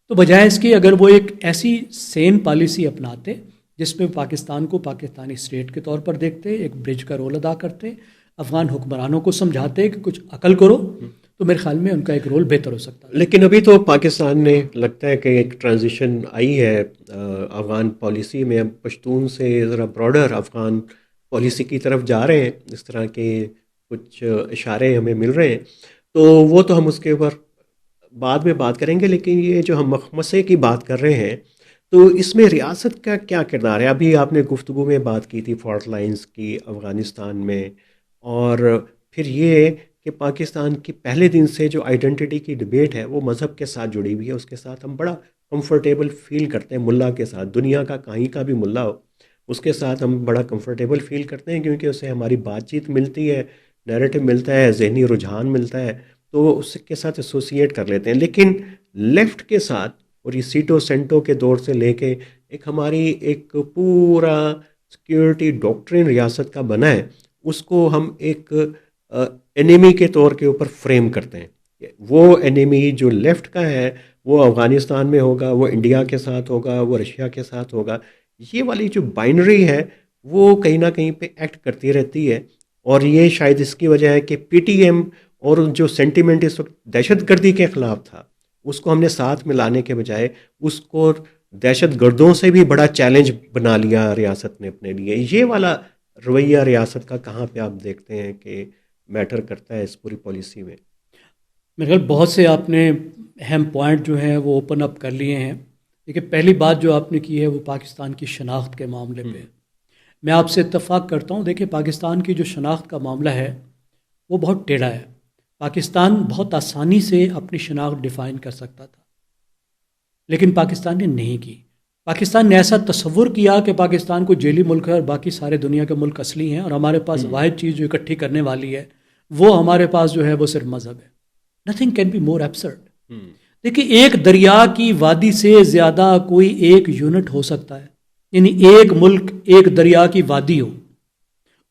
B: تو بجائے اس کے اگر وہ ایک ایسی سین پالیسی اپناتے جس میں پاکستان کو پاکستانی اسٹیٹ کے طور پر دیکھتے، ایک برج کا رول ادا کرتے، افغان حکمرانوں کو سمجھاتے کہ کچھ عقل کرو، تو میرے خیال میں ان کا ایک رول بہتر ہو سکتا ہے.
A: لیکن ابھی تو پاکستان نے لگتا ہے کہ ایک ٹرانزیشن آئی ہے افغان پالیسی میں، اب پشتون سے ذرا براڈر افغان پالیسی کی طرف جا رہے ہیں، اس طرح کے کچھ اشارے ہمیں مل رہے ہیں. تو وہ تو ہم اس کے اوپر بعد میں بات کریں گے، لیکن یہ جو ہم مخمصے کی بات کر رہے ہیں تو اس میں ریاست کا کیا کردار ہے؟ ابھی آپ نے گفتگو میں بات کی تھی فالٹ لائنز کی افغانستان میں، اور پھر یہ کہ پاکستان کی پہلے دن سے جو آئیڈینٹی کی ڈبیٹ ہے وہ مذہب کے ساتھ جڑی ہوئی ہے. اس کے ساتھ ہم بڑا کمفرٹیبل فیل کرتے ہیں، ملا کے ساتھ، دنیا کا کہیں کا بھی ملا ہو اس کے ساتھ ہم بڑا کمفرٹیبل فیل کرتے ہیں، کیونکہ اسے ہماری بات چیت ملتی ہے، نیریٹو ملتا ہے، ذہنی رجحان ملتا ہے، تو اس کے ساتھ ایسوسیٹ کر لیتے ہیں. لیکن لیفٹ کے ساتھ، اور یہ سیٹو سینٹو کے دور سے لے کے ایک ہماری ایک پورا سیکیورٹی ڈاکٹرن ریاست کا بنا ہے، اس کو ہم ایک انیمی کے طور کے اوپر فریم کرتے ہیں. وہ انیمی جو لیفٹ کا ہے وہ افغانستان میں ہوگا، وہ انڈیا کے ساتھ ہوگا، وہ رشیا کے ساتھ ہوگا. یہ والی جو بائنری ہے وہ کہیں نہ کہیں پہ ایکٹ کرتی رہتی ہے، اور یہ شاید اس کی وجہ ہے کہ پی ٹی ایم اور جو سینٹیمنٹ اس وقت دہشت گردی کے خلاف تھا اس کو ہم نے ساتھ ملانے کے بجائے اس کو دہشت گردوں سے بھی بڑا چیلنج بنا لیا ریاست نے اپنے لیے. یہ والا رویہ ریاست کا کہاں پہ آپ دیکھتے ہیں کہ میٹر کرتا ہے اس پوری پالیسی میں؟
B: میرے خیال بہت سے آپ نے اہم پوائنٹ جو ہیں وہ اوپن اپ کر لیے ہیں. دیکھیے پہلی بات جو آپ نے کی ہے وہ پاکستان کی شناخت کے معاملے پہ میں آپ سے اتفاق کرتا ہوں. دیکھیے پاکستان کی جو شناخت کا معاملہ ہے وہ بہت ٹیڑھا ہے. پاکستان بہت آسانی سے اپنی شناخت ڈیفائن کر سکتا تھا، لیکن پاکستان نے نہیں کی. پاکستان نے ایسا تصور کیا کہ پاکستان کو جیلی ملک ہے اور باقی سارے دنیا کے ملک اصلی ہیں، اور ہمارے پاس واحد چیز جو اکٹھی کرنے والی ہے وہ ہمارے پاس جو ہے وہ صرف مذہب ہے. Nothing can be more absurd. دیکھیے ایک دریا کی وادی سے زیادہ کوئی ایک یونٹ ہو سکتا ہے، یعنی ایک ملک ایک دریا کی وادی ہو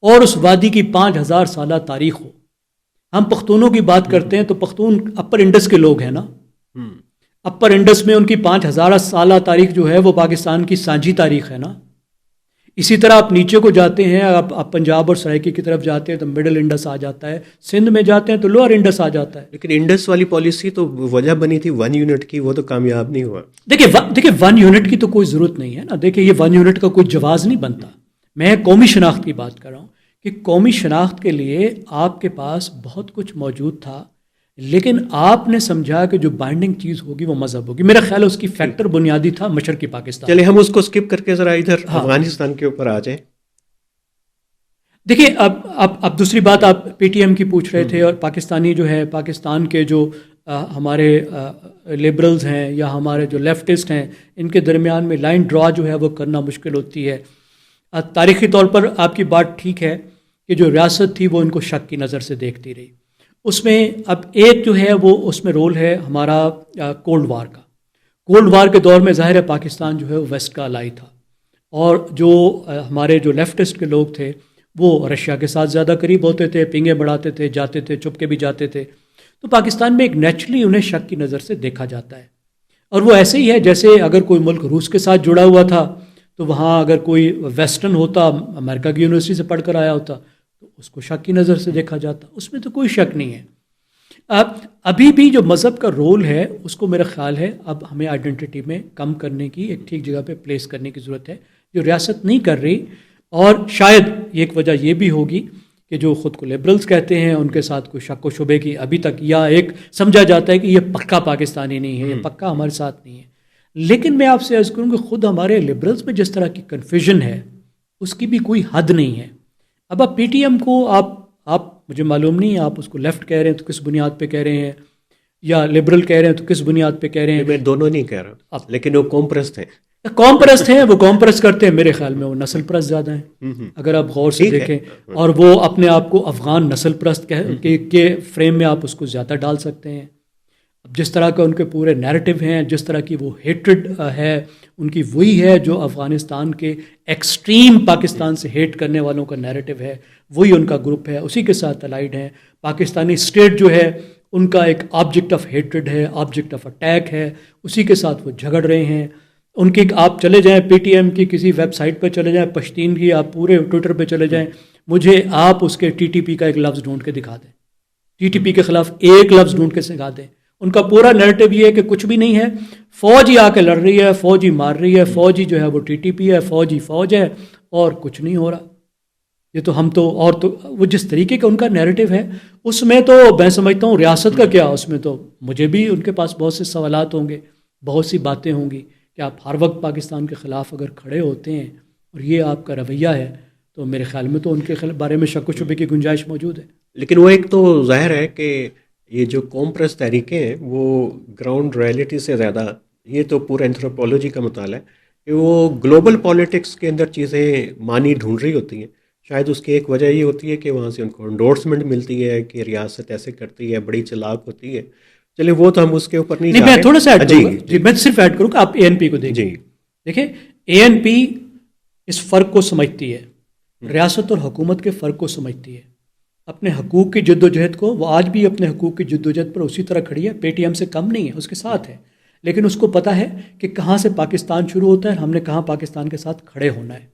B: اور اس وادی کی 5000 سالہ تاریخ ہو. ہم پختونوں کی بات کرتے ہیں تو پختون اپر انڈس کے لوگ ہیں نا. اپر انڈس میں ان کی 5000 سالہ تاریخ جو ہے وہ پاکستان کی سانجھی تاریخ ہے نا. اسی طرح آپ نیچے کو جاتے ہیں، آپ پنجاب اور سرائکی کی طرف جاتے ہیں تو مڈل انڈس آ جاتا ہے، سندھ میں جاتے ہیں تو لوور انڈس آ جاتا ہے.
A: لیکن انڈس والی پالیسی تو وجہ بنی تھی 1 یونٹ کی، وہ تو کامیاب نہیں ہوا.
B: دیکھیے 1 یونٹ کی تو کوئی ضرورت نہیں ہے نا. دیکھیے یہ 1 یونٹ کا کوئی جواز نہیں بنتا. میں قومی شناخت کی بات کر رہا ہوں کہ قومی شناخت کے لیے آپ کے پاس بہت کچھ موجود تھا، لیکن آپ نے سمجھا کہ جو بائنڈنگ چیز ہوگی وہ مذہب ہوگی. میرا خیال ہے اس کی فیکٹر بنیادی تھا مشرقی پاکستان.
A: چلے ہم اس کو سکپ کر کے ذرا ادھر افغانستان کے اوپر آ جائیں.
B: دیکھیے اب دوسری بات آپ پی ٹی ایم کی پوچھ رہے تھے، اور پاکستانی جو ہے پاکستان کے جو ہمارے لبرلز ہیں یا ہمارے جو لیفٹسٹ ہیں ان کے درمیان میں لائن ڈرا جو ہے وہ کرنا مشکل ہوتی ہے. تاریخی طور پر آپ کی بات ٹھیک ہے کہ جو ریاست تھی وہ ان کو شک کی نظر سے دیکھتی رہی. اس میں اب ایک جو ہے وہ اس میں رول ہے ہمارا کولڈ وار کا. کولڈ وار کے دور میں ظاہر ہے پاکستان جو ہے وہ ویسٹ کا الائی تھا، اور جو ہمارے جو لیفٹسٹ کے لوگ تھے وہ رشیا کے ساتھ زیادہ قریب ہوتے تھے، پنگے بڑھاتے تھے، جاتے تھے، چھپ کے بھی جاتے تھے. تو پاکستان میں ایک نیچرلی انہیں شک کی نظر سے دیکھا جاتا ہے. اور وہ ایسے ہی ہے جیسے اگر کوئی ملک روس کے ساتھ جڑا ہوا تھا تو وہاں اگر کوئی ویسٹرن ہوتا، امریکہ کی یونیورسٹی سے پڑھ کر آیا ہوتا تو اس کو شک کی نظر سے دیکھا جاتا. اس میں تو کوئی شک نہیں ہے. ابھی بھی جو مذہب کا رول ہے اس کو میرا خیال ہے اب ہمیں آئیڈینٹی میں کم کرنے کی، ایک ٹھیک جگہ پہ پلیس کرنے کی ضرورت ہے، جو ریاست نہیں کر رہی. اور شاید ایک وجہ یہ بھی ہوگی کہ جو خود کو لبرلز کہتے ہیں ان کے ساتھ کوئی شک و شبے کی ابھی تک، یا ایک سمجھا جاتا ہے کہ یہ پکا پاکستانی نہیں ہے، یہ پکا ہمارے ساتھ نہیں ہے. لیکن میں آپ سے عرض کروں کہ خود ہمارے لبرلز میں جس طرح کی کنفیوژن ہے اس کی بھی کوئی حد نہیں ہے. اب آپ پی ٹی ایم کو آپ مجھے معلوم نہیں آپ اس کو لیفٹ کہہ رہے ہیں تو کس بنیاد پہ کہہ رہے ہیں، یا لبرل کہہ رہے ہیں تو کس بنیاد پہ کہہ رہے ہیں.
A: میں دونوں نہیں کہہ رہا، لیکن وہ قوم پرست ہیں.
B: قوم پرست ہیں، وہ قوم پرست کرتے ہیں، میرے خیال میں وہ نسل پرست زیادہ ہیں اگر آپ غور سے دیکھیں، اور وہ اپنے آپ کو افغان نسل پرست کے فریم میں آپ اس کو زیادہ ڈال سکتے ہیں. اب جس طرح کا ان کے پورے نیریٹو ہیں، جس طرح کی وہ ہیٹرڈ ہے ان کی، وہی ہے جو افغانستان کے ایکسٹریم پاکستان سے ہیٹ کرنے والوں کا نیریٹو ہے، وہی ان کا گروپ ہے، اسی کے ساتھ الائڈ ہیں. پاکستانی اسٹیٹ جو ہے ان کا ایک آبجیکٹ آف ہیٹرڈ ہے، آبجیکٹ آف اٹیک ہے، اسی کے ساتھ وہ جھگڑ رہے ہیں. ان کی آپ چلے جائیں پی ٹی ایم کی کسی ویب سائٹ پہ چلے جائیں، پشتین کی آپ پورے ٹویٹر پہ چلے جائیں، مجھے آپ اس کے ٹی ٹی پی کا ایک لفظ ڈھونڈ کے دکھا دیں، ٹی ٹی پی کے خلاف ایک لفظ ڈھونڈ کے سکھا دیں. ان کا پورا نیریٹو یہ ہے کہ کچھ بھی نہیں ہے، فوج ہی آ کے لڑ رہی ہے، فوج ہی مار رہی ہے، فوج ہی جو ہے وہ ٹی ٹی پی ہے، فوج ہی فوج ہے، اور کچھ نہیں ہو رہا. یہ تو ہم تو، اور تو وہ جس طریقے کا ان کا نیریٹو ہے اس میں تو میں سمجھتا ہوں ریاست کا کیا، اس میں تو مجھے بھی ان کے پاس بہت سے سوالات ہوں گے، بہت سی باتیں ہوں گی کہ آپ ہر وقت پاکستان کے خلاف اگر کھڑے ہوتے ہیں اور یہ آپ کا رویہ ہے تو میرے خیال میں تو ان کے بارے میں شک و شبے کی گنجائش موجود ہے.
A: لیکن وہ ایک تو ظاہر ہے کہ یہ جو قوم پرست تحریکیں ہیں وہ گراؤنڈ ریئلٹی سے زیادہ، یہ تو پورا اینتھروپولوجی کا مطالعہ ہے کہ وہ گلوبل پالیٹکس کے اندر چیزیں معنی ڈھونڈ رہی ہوتی ہیں. شاید اس کی ایک وجہ یہ ہوتی ہے کہ وہاں سے ان کو انڈورسمنٹ ملتی ہے کہ ریاست ایسے کرتی ہے، بڑی چلاک ہوتی ہے. چلے وہ تو ہم اس کے اوپر نہیں جا رہے.
B: میں تھوڑا سا ایڈ کروں گا، جی میں صرف ایڈ کروں گا، آپ اے این پی کو دیکھیں.
A: جی
B: دیکھیں اے این پی اس فرق کو سمجھتی ہے، ریاست اور حکومت کے فرق کو سمجھتی ہے، اپنے حقوق کی جد و جہد کو، وہ آج بھی اپنے حقوق کی جد و جہد پر اسی طرح کھڑی ہے، پے ٹی ایم سے کم نہیں ہے، اس کے ساتھ ہے. لیکن اس کو پتہ ہے کہ کہاں سے پاکستان شروع ہوتا ہے، ہم نے کہاں پاکستان کے ساتھ کھڑے ہونا ہے،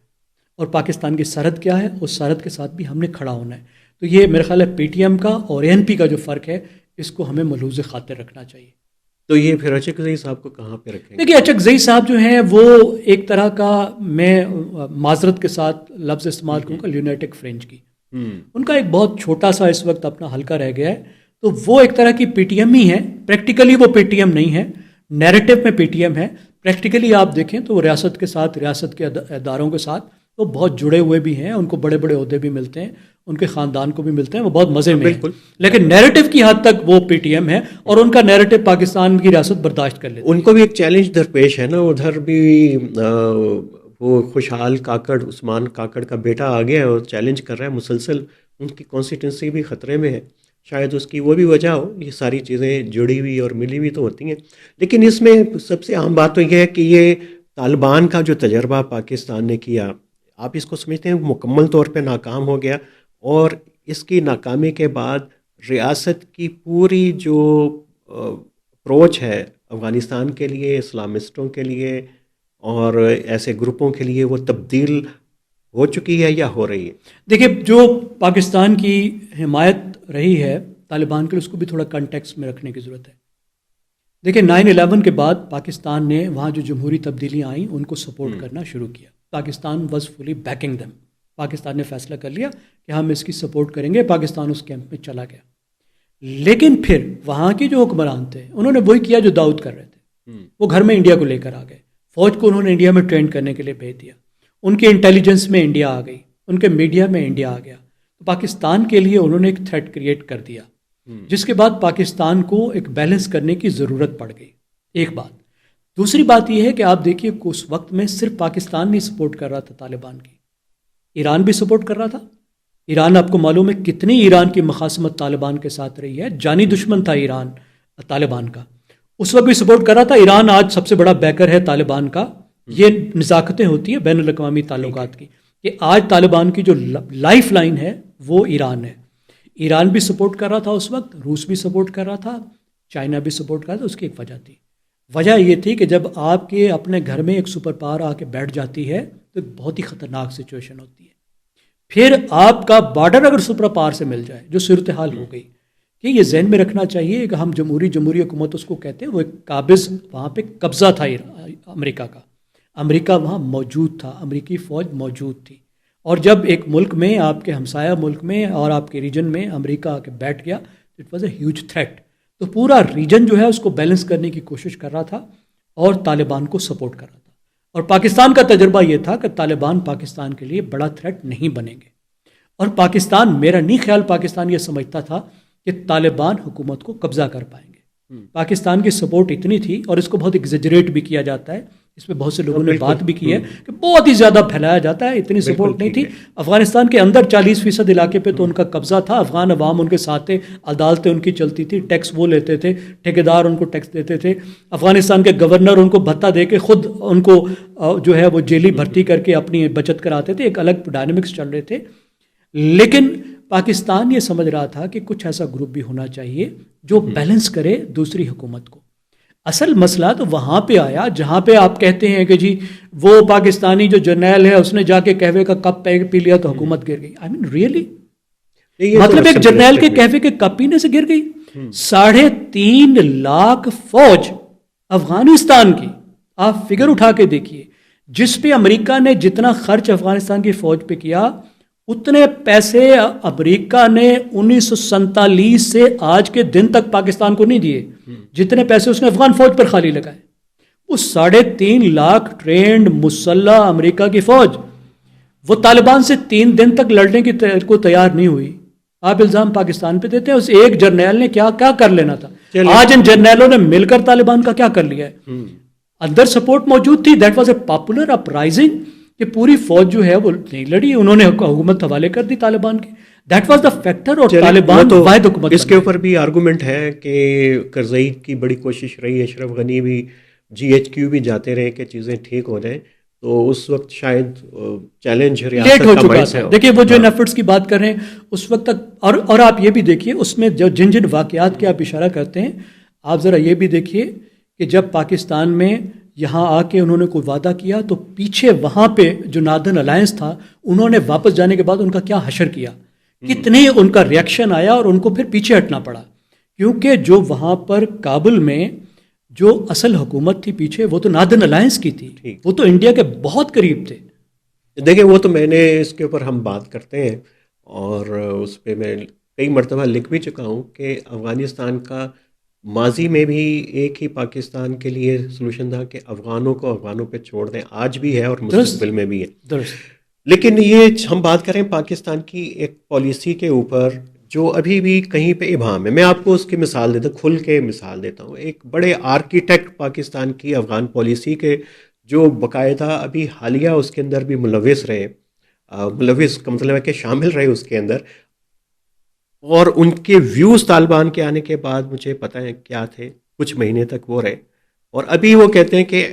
B: اور پاکستان کی سرحد کیا ہے، اس سرحد کے ساتھ بھی ہم نے کھڑا ہونا ہے. تو یہ میرے خیال ہے پی ٹی ایم کا اور اے این پی کا جو فرق ہے اس کو ہمیں ملحوظ خاطر رکھنا چاہیے.
A: تو یہ پھر اچکزئی صاحب کو کہاں پہ رکھیں گے؟
B: دیکھیے اچکزئی صاحب جو ہیں وہ ایک طرح کا، میں معذرت کے ساتھ لفظ استعمال کروں گا، لیونیٹک فرنج کی، ان کا ایک بہت چھوٹا سا اس وقت اپنا حلقہ رہ گیا ہے. تو وہ ایک طرح کی پی ٹی ایم ہی ہے، پریکٹیکلی وہ پی ٹی ایم نہیں ہے، نیریٹو میں پی ٹی ایم ہے. پریکٹیکلی آپ دیکھیں تو وہ ریاست کے ساتھ، ریاست کے اداروں کے ساتھ وہ بہت جڑے ہوئے بھی ہیں، ان کو بڑے بڑے عہدے بھی ملتے ہیں، ان کے خاندان کو بھی ملتے ہیں، وہ بہت مزے میں ہیں. لیکن نیریٹو کی حد تک وہ پی ٹی ایم ہے، اور ان کا نیریٹو پاکستان کی ریاست برداشت کر لیتی ہے.
A: ان کو بھی ایک چیلنج درپیش ہے نا، ادھر بھی وہ خوشحال کاکڑ، عثمان کاکڑ کا بیٹا آ گیا ہے اور چیلنج کر رہا ہے مسلسل، ان کی کانسٹیٹنسی بھی خطرے میں ہے. شاید اس کی وہ بھی وجہ ہو، یہ ساری چیزیں جڑی ہوئی اور ملی ہوئی تو ہوتی ہیں. لیکن اس میں سب سے عام بات تو یہ ہے کہ یہ طالبان کا جو تجربہ پاکستان نے کیا، آپ اس کو سمجھتے ہیں مکمل طور پہ ناکام ہو گیا، اور اس کی ناکامی کے بعد ریاست کی پوری جو اپروچ ہے افغانستان کے لیے، اسلامسٹوں کے لیے اور ایسے گروپوں کے لیے، وہ تبدیل ہو چکی ہے یا ہو رہی ہے؟
B: دیکھیں جو پاکستان کی حمایت رہی ہے طالبان کے لیے، اس کو بھی تھوڑا کنٹیکس میں رکھنے کی ضرورت ہے. دیکھیں 9/11 کے بعد پاکستان نے وہاں جو جمہوری تبدیلیاں آئیں ان کو سپورٹ کرنا شروع کیا. Pakistan was fully backing them. Pakistan نے فیصلہ کر لیا کہ ہم اس کی سپورٹ کریں گے. پاکستان اس کیمپ میں چلا گیا. لیکن پھر وہاں کے جو حکمران تھے انہوں نے وہی کیا جو داؤد کر رہے تھے. وہ گھر میں انڈیا کو لے کر آ گئے، فوج کو انہوں نے انڈیا میں ٹرین کرنے کے لیے بھیج دیا، ان کے انٹیلیجنس میں انڈیا آ گئی، ان کے میڈیا میں انڈیا آ گیا. تو پاکستان کے لیے انہوں نے ایک تھریٹ کریٹ کر دیا، جس کے بعد پاکستان کو ایک بیلنس کرنے کی ضرورت پڑ گئی. ایک بات. دوسری بات یہ ہے کہ آپ دیکھیے کہ اس وقت میں صرف پاکستان نہیں سپورٹ کر رہا تھا طالبان کی، ایران بھی سپورٹ کر رہا تھا. ایران آپ کو معلوم ہے کتنی ایران کی مخاصمت طالبان کے ساتھ رہی ہے، جانی دشمن تھا ایران طالبان کا، اس وقت بھی سپورٹ کر رہا تھا. ایران آج سب سے بڑا بیکر ہے طالبان کا. یہ نزاکتیں ہوتی ہیں بین الاقوامی تعلقات کی کہ آج طالبان کی جو لائف لائن ہے وہ ایران ہے. ایران بھی سپورٹ کر رہا تھا اس وقت، روس بھی سپورٹ کر رہا تھا، چائنا بھی سپورٹ کر رہا تھا. اس کی ایک وجہ تھی، وجہ یہ تھی کہ جب آپ کے اپنے گھر میں ایک سپر پاور آ کے بیٹھ جاتی ہے تو ایک بہت ہی خطرناک سچویشن ہوتی ہے. پھر آپ کا بارڈر اگر سپر پاور سے مل جائے، جو صورتحال ہو گئی، کہ یہ ذہن میں رکھنا چاہیے کہ ہم جمہوری حکومت اس کو کہتے ہیں، وہ ایک قابض وہاں پہ قبضہ تھا امریکہ کا. امریکہ وہاں موجود تھا، امریکی فوج موجود تھی. اور جب ایک ملک میں، آپ کے ہمسایہ ملک میں اور آپ کے ریجن میں امریکہ آ کے بیٹھ گیا، it was a huge threat. تو پورا ریجن جو ہے اس کو بیلنس کرنے کی کوشش کر رہا تھا اور طالبان کو سپورٹ کر رہا تھا. اور پاکستان کا تجربہ یہ تھا کہ طالبان پاکستان کے لیے بڑا تھریٹ نہیں بنیں گے. اور پاکستان، میرا نہیں خیال پاکستان یہ سمجھتا تھا کہ طالبان حکومت کو قبضہ کر پائیں گے. پاکستان کی سپورٹ اتنی تھی، اور اس کو بہت ایگزیجریٹ بھی کیا جاتا ہے اس پہ بہت سے لوگوں نے بات بھی کی ہے کہ بہت ہی زیادہ پھیلایا جاتا ہے، اتنی سپورٹ نہیں تھی افغانستان کے اندر 40% علاقے پہ تو ان کا قبضہ تھا، افغان عوام ان کے ساتھ تھے، عدالتیں ان کی چلتی تھی، ٹیکس وہ لیتے تھے، ٹھیکیدار ان کو ٹیکس دیتے تھے، افغانستان کے گورنر ان کو بھتہ دے کے خود ان کو جو ہے وہ جیلی بھرتی کر کے اپنی بچت کراتے تھے، ایک الگ ڈائنامکس چل رہے تھے. لیکن پاکستان یہ سمجھ رہا تھا کہ کچھ ایسا گروپ بھی ہونا چاہیے جو بیلنس کرے دوسری حکومت کو. اصل مسئلہ تو وہاں پہ آیا جہاں پہ آپ کہتے ہیں کہ جی وہ پاکستانی جو جرنیل ہے اس نے جا کے قہوے کا کپ پی لیا تو حکومت گر گئی. آئی مین ریئلی، مطلب ایک جرنیل کے قہوے کے کپ پینے سے گر گئی؟ 3.5 لاکھ فوج افغانستان کی، آپ فگر اٹھا کے دیکھیے، جس پہ امریکہ نے جتنا خرچ افغانستان کی فوج پہ کیا اتنے پیسے امریکہ نے 1947 سے آج کے دن تک پاکستان کو نہیں دیے جتنے پیسے اس نے افغان فوج پر خالی لگائے. وہ 3.5 لاکھ ٹرینڈ مسلح امریکہ کی فوج وہ طالبان سے 3 دن تک لڑنے کی کو تیار نہیں ہوئی. آپ الزام پاکستان پہ دیتے ہیں، اس ایک جرنیل نے کیا کر لینا تھا. آج ان جرنیلوں نے مل کر طالبان کا کیا کر لیا ہے. اندر سپورٹ موجود تھی، that was a popular uprising, کہ پوری فوج جو ہے وہ نہیں لڑی، انہوں نے حکومت حوالے کر دی طالبان کی. That was the factor. اور طالبان واحد حکومت.
A: اس کے اوپر بھی آرگومنٹ ہے کہ کرزئی کی بڑی کوشش رہی ہے، اشرف غنی بھی GHQ بھی جاتے رہے کہ چیزیں ٹھیک ہو جائیں، تو اس وقت شاید چیلنج
B: لیٹ ہو چکا تھا. دیکھیے وہ جو ایفرٹس کی بات کر رہے ہیں اس وقت تک، اور آپ یہ بھی دیکھیے اس میں جو جن واقعات کے آپ اشارہ کرتے ہیں، آپ ذرا یہ بھی دیکھیے کہ جب پاکستان میں یہاں آ کے انہوں نے کوئی وعدہ کیا تو پیچھے وہاں پہ جو ناردرن الائنس تھا انہوں نے واپس جانے کے بعد ان کا کیا حشر کیا، کتنے ان کا ریئیکشن آیا اور ان کو پھر پیچھے ہٹنا پڑا. کیونکہ جو وہاں پر کابل میں جو اصل حکومت تھی پیچھے وہ تو ناردرن الائنس کی تھی، وہ تو انڈیا کے بہت قریب تھے.
A: دیکھیں وہ تو میں نے اس کے اوپر ہم بات کرتے ہیں اور اس پہ میں کئی مرتبہ لکھ بھی چکا ہوں کہ افغانستان کا ماضی میں بھی ایک ہی پاکستان کے لیے سلوشن تھا کہ افغانوں کو افغانوں پہ چھوڑ دیں، آج بھی ہے اور مستقبل میں بھی ہے. لیکن یہ ہم بات کریں پاکستان کی ایک پالیسی کے اوپر جو ابھی بھی کہیں پہ ابہام ہے. میں آپ کو اس کی مثال دیتا ہوں، کھل کے مثال دیتا ہوں. ایک بڑے آرکیٹیکٹ پاکستان کی افغان پالیسی کے جو باقاعدہ ابھی حالیہ اس کے اندر بھی ملوث رہے، ملوث کا مطلب ہے کہ شامل رہے اس کے اندر، اور ان کے ویوز طالبان کے آنے کے بعد مجھے پتہ ہے کیا تھے، کچھ مہینے تک وہ رہے، اور ابھی وہ کہتے ہیں کہ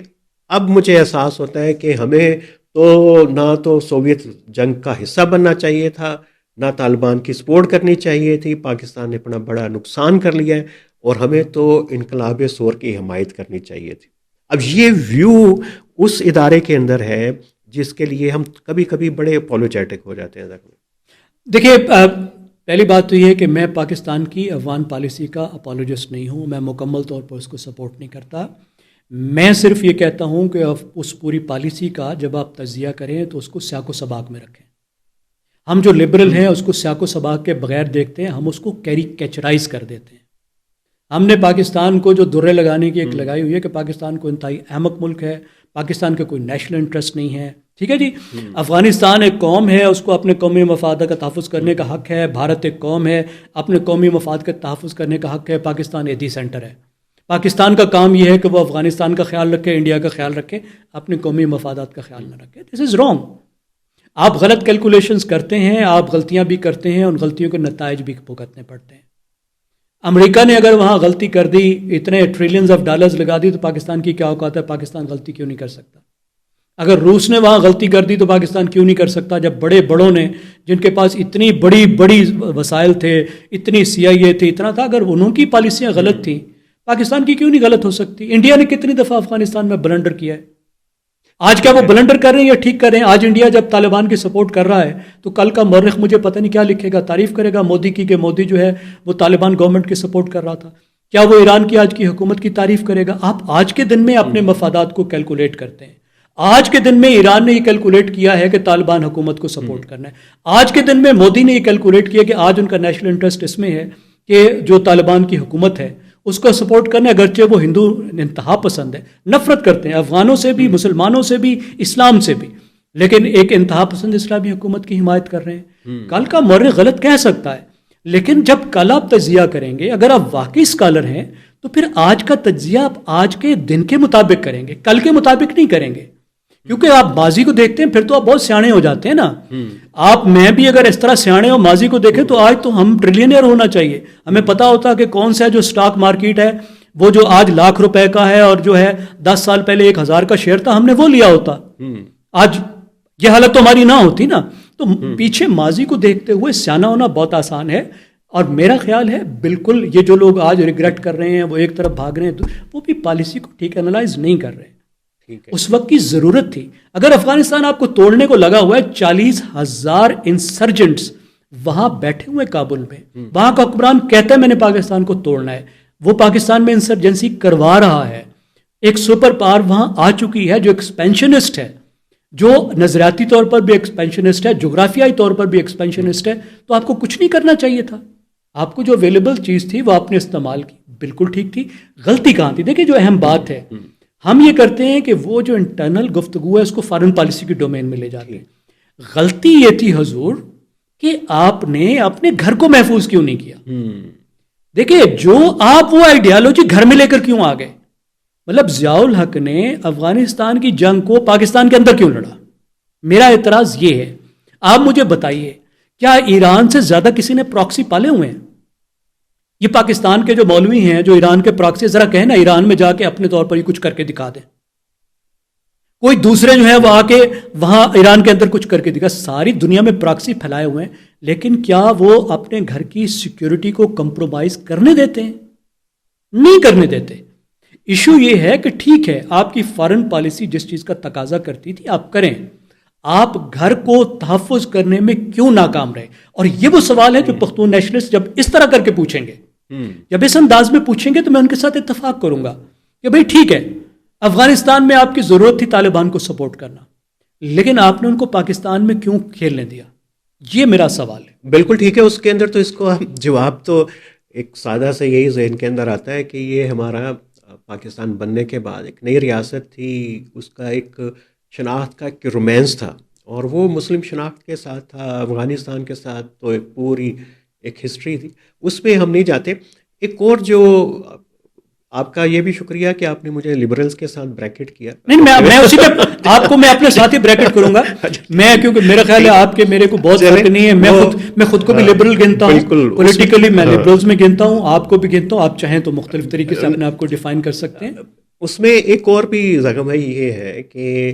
A: اب مجھے احساس ہوتا ہے کہ ہمیں تو نہ تو سوویت جنگ کا حصہ بننا چاہیے تھا، نہ طالبان کی سپورٹ کرنی چاہیے تھی، پاکستان نے اپنا بڑا نقصان کر لیا ہے، اور ہمیں تو انقلاب سور کی حمایت کرنی چاہیے تھی. اب یہ ویو اس ادارے کے اندر ہے جس کے لیے ہم کبھی کبھی بڑے اپولوجیٹک ہو جاتے ہیں.
B: دیکھیے پہلی بات تو یہ ہے کہ میں پاکستان کی افغان پالیسی کا اپولوجسٹ نہیں ہوں، میں مکمل طور پر اس کو سپورٹ نہیں کرتا. میں صرف یہ کہتا ہوں کہ اس پوری پالیسی کا جب آپ تجزیہ کریں تو اس کو سیاق و سباق میں رکھیں. ہم جو لبرل ہیں اس کو سیاق و سباق کے بغیر دیکھتے ہیں، ہم اس کو کیچرائز کر دیتے ہیں. ہم نے پاکستان کو جو درے لگانے کی ایک لگائی ہوئی ہے کہ پاکستان کو انتہائی احمق ملک ہے، پاکستان کا کوئی نیشنل انٹرسٹ نہیں ہے. ٹھیک ہے جی، افغانستان ایک قوم ہے، اس کو اپنے قومی مفاد کا تحفظ کرنے کا حق ہے. بھارت ایک قوم ہے، اپنے قومی مفاد کا تحفظ کرنے کا حق ہے. پاکستان ایدھی سینٹر ہے. پاکستان کا کام یہ ہے کہ وہ افغانستان کا خیال رکھے، انڈیا کا خیال رکھے، اپنے قومی مفادات کا خیال نہ رکھے. دس از رانگ. آپ غلط کیلکولیشنز کرتے ہیں، آپ غلطیاں بھی کرتے ہیں، ان غلطیوں کے نتائج بھی بھگتنے پڑتے ہیں. امریکہ نے اگر وہاں غلطی کر دی، اتنے ٹریلینز آف ڈالرز لگا دی، تو پاکستان کی کیا اوقات ہے؟ پاکستان غلطی کیوں نہیں کر سکتا؟ اگر روس نے وہاں غلطی کر دی تو پاکستان کیوں نہیں کر سکتا؟ جب بڑے بڑوں نے، جن کے پاس اتنی بڑی بڑی وسائل تھے، اتنی CIA تھی، اتنا تھا، اگر انہوں کی پالیسیاں غلط تھیں، پاکستان کی کیوں نہیں غلط ہو سکتی؟ انڈیا نے کتنی دفعہ افغانستان میں بلنڈر کیا ہے. آج کیا وہ بلنڈر کر رہے ہیں یا ٹھیک کر رہے ہیں؟ آج انڈیا جب طالبان کی سپورٹ کر رہا ہے تو کل کا مورخ مجھے پتہ نہیں کیا لکھے گا، تعریف کرے گا مودی کی کہ مودی جو ہے وہ طالبان گورنمنٹ کی سپورٹ کر رہا تھا. کیا وہ ایران کی آج کی حکومت کی تعریف کرے گا؟ آپ آج کے دن میں اپنے مفادات کو کیلکولیٹ کرتے ہیں. آج کے دن میں ایران نے یہ کیلکولیٹ کیا ہے کہ طالبان حکومت کو سپورٹ کرنا ہے. آج کے دن میں مودی نے یہ کیلکولیٹ کیا کہ آج ان کا نیشنل انٹرسٹ اس میں ہے کہ جو طالبان کی حکومت ہے اس کو سپورٹ کرنا ہے، اگرچہ وہ ہندو انتہا پسند ہے، نفرت کرتے ہیں افغانوں سے بھی، مسلمانوں سے بھی، اسلام سے بھی، لیکن ایک انتہا پسند اسلامی حکومت کی حمایت کر رہے ہیں. کل کا مورخ غلط کہہ سکتا ہے، لیکن جب کل آپ تجزیہ کریں گے، اگر آپ واقعی اسکالر ہیں تو پھر آج کا تجزیہ آپ آج کے دن کے مطابق کریں گے، کل کے مطابق نہیں کریں گے، کیونکہ آپ ماضی کو دیکھتے ہیں پھر تو آپ بہت سیانے ہو جاتے ہیں نا. آپ میں بھی اگر اس طرح سیانے ہو ماضی کو دیکھیں تو آج تو ہم ٹریلینئر ہونا چاہیے. ہمیں پتا ہوتا کہ کون سا جو سٹاک مارکیٹ ہے وہ جو آج ₹1,00,000 کا ہے اور جو ہے 10 سال پہلے 1,000 کا شیئر تھا، ہم نے وہ لیا ہوتا. آج یہ حالت تو ہماری نہ ہوتی نا. تو پیچھے ماضی کو دیکھتے ہوئے سیانہ ہونا بہت آسان ہے. اور میرا خیال ہے بالکل یہ جو لوگ آج ریگریٹ کر رہے ہیں، وہ ایک طرف بھاگ رہے ہیں، وہ بھی پالیسی کو ٹھیک انالائز نہیں کر رہے ہیں. اس وقت کی ضرورت تھی. اگر افغانستان آپ کو توڑنے کو لگا ہوا ہے، 40,000 انسرجنٹس وہاں بیٹھے ہوئے کابل میں، وہاں کا حکمران کہتا ہے میں نے پاکستان کو توڑنا ہے، وہ پاکستان میں انسرجنسی کروا رہا ہے. ایک سپر پاور وہاں آ چکی ہے جو ایکسپینشنسٹ ہے، جو نظریاتی طور پر بھی ایکسپینشنسٹ ہے، جغرافیائی طور پر بھی ایکسپینشنسٹ ہے. تو آپ کو کچھ نہیں کرنا چاہیے تھا. آپ کو جو اویلیبل چیز تھی وہ آپ نے استعمال کی، بالکل ٹھیک تھی. غلطی کہاں تھی؟ دیکھیں جو اہم بات ہے، ہم یہ کرتے ہیں کہ وہ جو انٹرنل گفتگو ہے اس کو فارن پالیسی کی ڈومین میں لے جاتے ہیں. غلطی یہ تھی حضور کہ آپ نے اپنے گھر کو محفوظ کیوں نہیں کیا. دیکھیں جو آپ وہ آئیڈیالوجی گھر میں لے کر کیوں آ گئے. مطلب ضیاء الحق نے افغانستان کی جنگ کو پاکستان کے اندر کیوں لڑا؟ میرا اعتراض یہ ہے. آپ مجھے بتائیے کیا ایران سے زیادہ کسی نے پراکسی پالے ہوئے ہیں؟ یہ پاکستان کے جو مولوی ہیں جو ایران کے پراکسی، ذرا کہیں نا ایران میں جا کے اپنے طور پر یہ کچھ کر کے دکھا دیں. کوئی دوسرے جو ہے وہ آ کے وہاں ایران کے اندر کچھ کر کے دکھا. ساری دنیا میں پراکسی پھیلائے ہوئے ہیں، لیکن کیا وہ اپنے گھر کی سیکیورٹی کو کمپرومائز کرنے دیتے ہیں؟ نہیں کرنے دیتے. ایشو یہ ہے کہ ٹھیک ہے آپ کی فارن پالیسی جس چیز کا تقاضا کرتی تھی آپ کریں، آپ گھر کو تحفظ کرنے میں کیوں ناکام رہے؟ اور یہ وہ سوال ہے جو پختون نیشنلسٹ جب اس طرح کر کے پوچھیں گے، جب اس انداز میں پوچھیں گے تو میں ان کے ساتھ اتفاق کروں گا کہ بھئی ٹھیک ہے افغانستان میں آپ کی ضرورت تھی طالبان کو سپورٹ کرنا، لیکن آپ نے ان کو پاکستان میں کیوں کھیلنے دیا؟ یہ میرا سوال ہے.
A: بالکل ٹھیک ہے. اس کے اندر تو اس کو جواب تو ایک سادہ سے یہی ذہن کے اندر آتا ہے کہ یہ ہمارا پاکستان بننے کے بعد ایک نئی ریاست تھی، اس کا ایک شناخت کا ایک رومانس تھا، اور وہ مسلم شناخت کے ساتھ تھا، افغانستان کے ساتھ تو ایک پوری ایک ہسٹری تھی، اس میں ہم نہیں جاتے. ایک اور جو آپ کا یہ بھی شکریہ کہ آپ نے مجھے لبرلز کے ساتھ بریکٹ کیا.
B: نہیں میں اسی پہ آپ کو میں اپنے ساتھ ہی بریکٹ کروں گا. میں کیونکہ میرا خیال ہے آپ کے میرے کو بہت فرق نہیں ہے. میں خود کو بھی لبرل گنتا ہوں، پولیٹیکلی میں لبرلز میں گنتا ہوں، آپ کو بھی گنتا ہوں. آپ چاہیں تو مختلف طریقے سے اپنے آپ کو ڈیفائن کر سکتے ہیں.
A: اس میں ایک اور بھی زخم ہے، یہ ہے کہ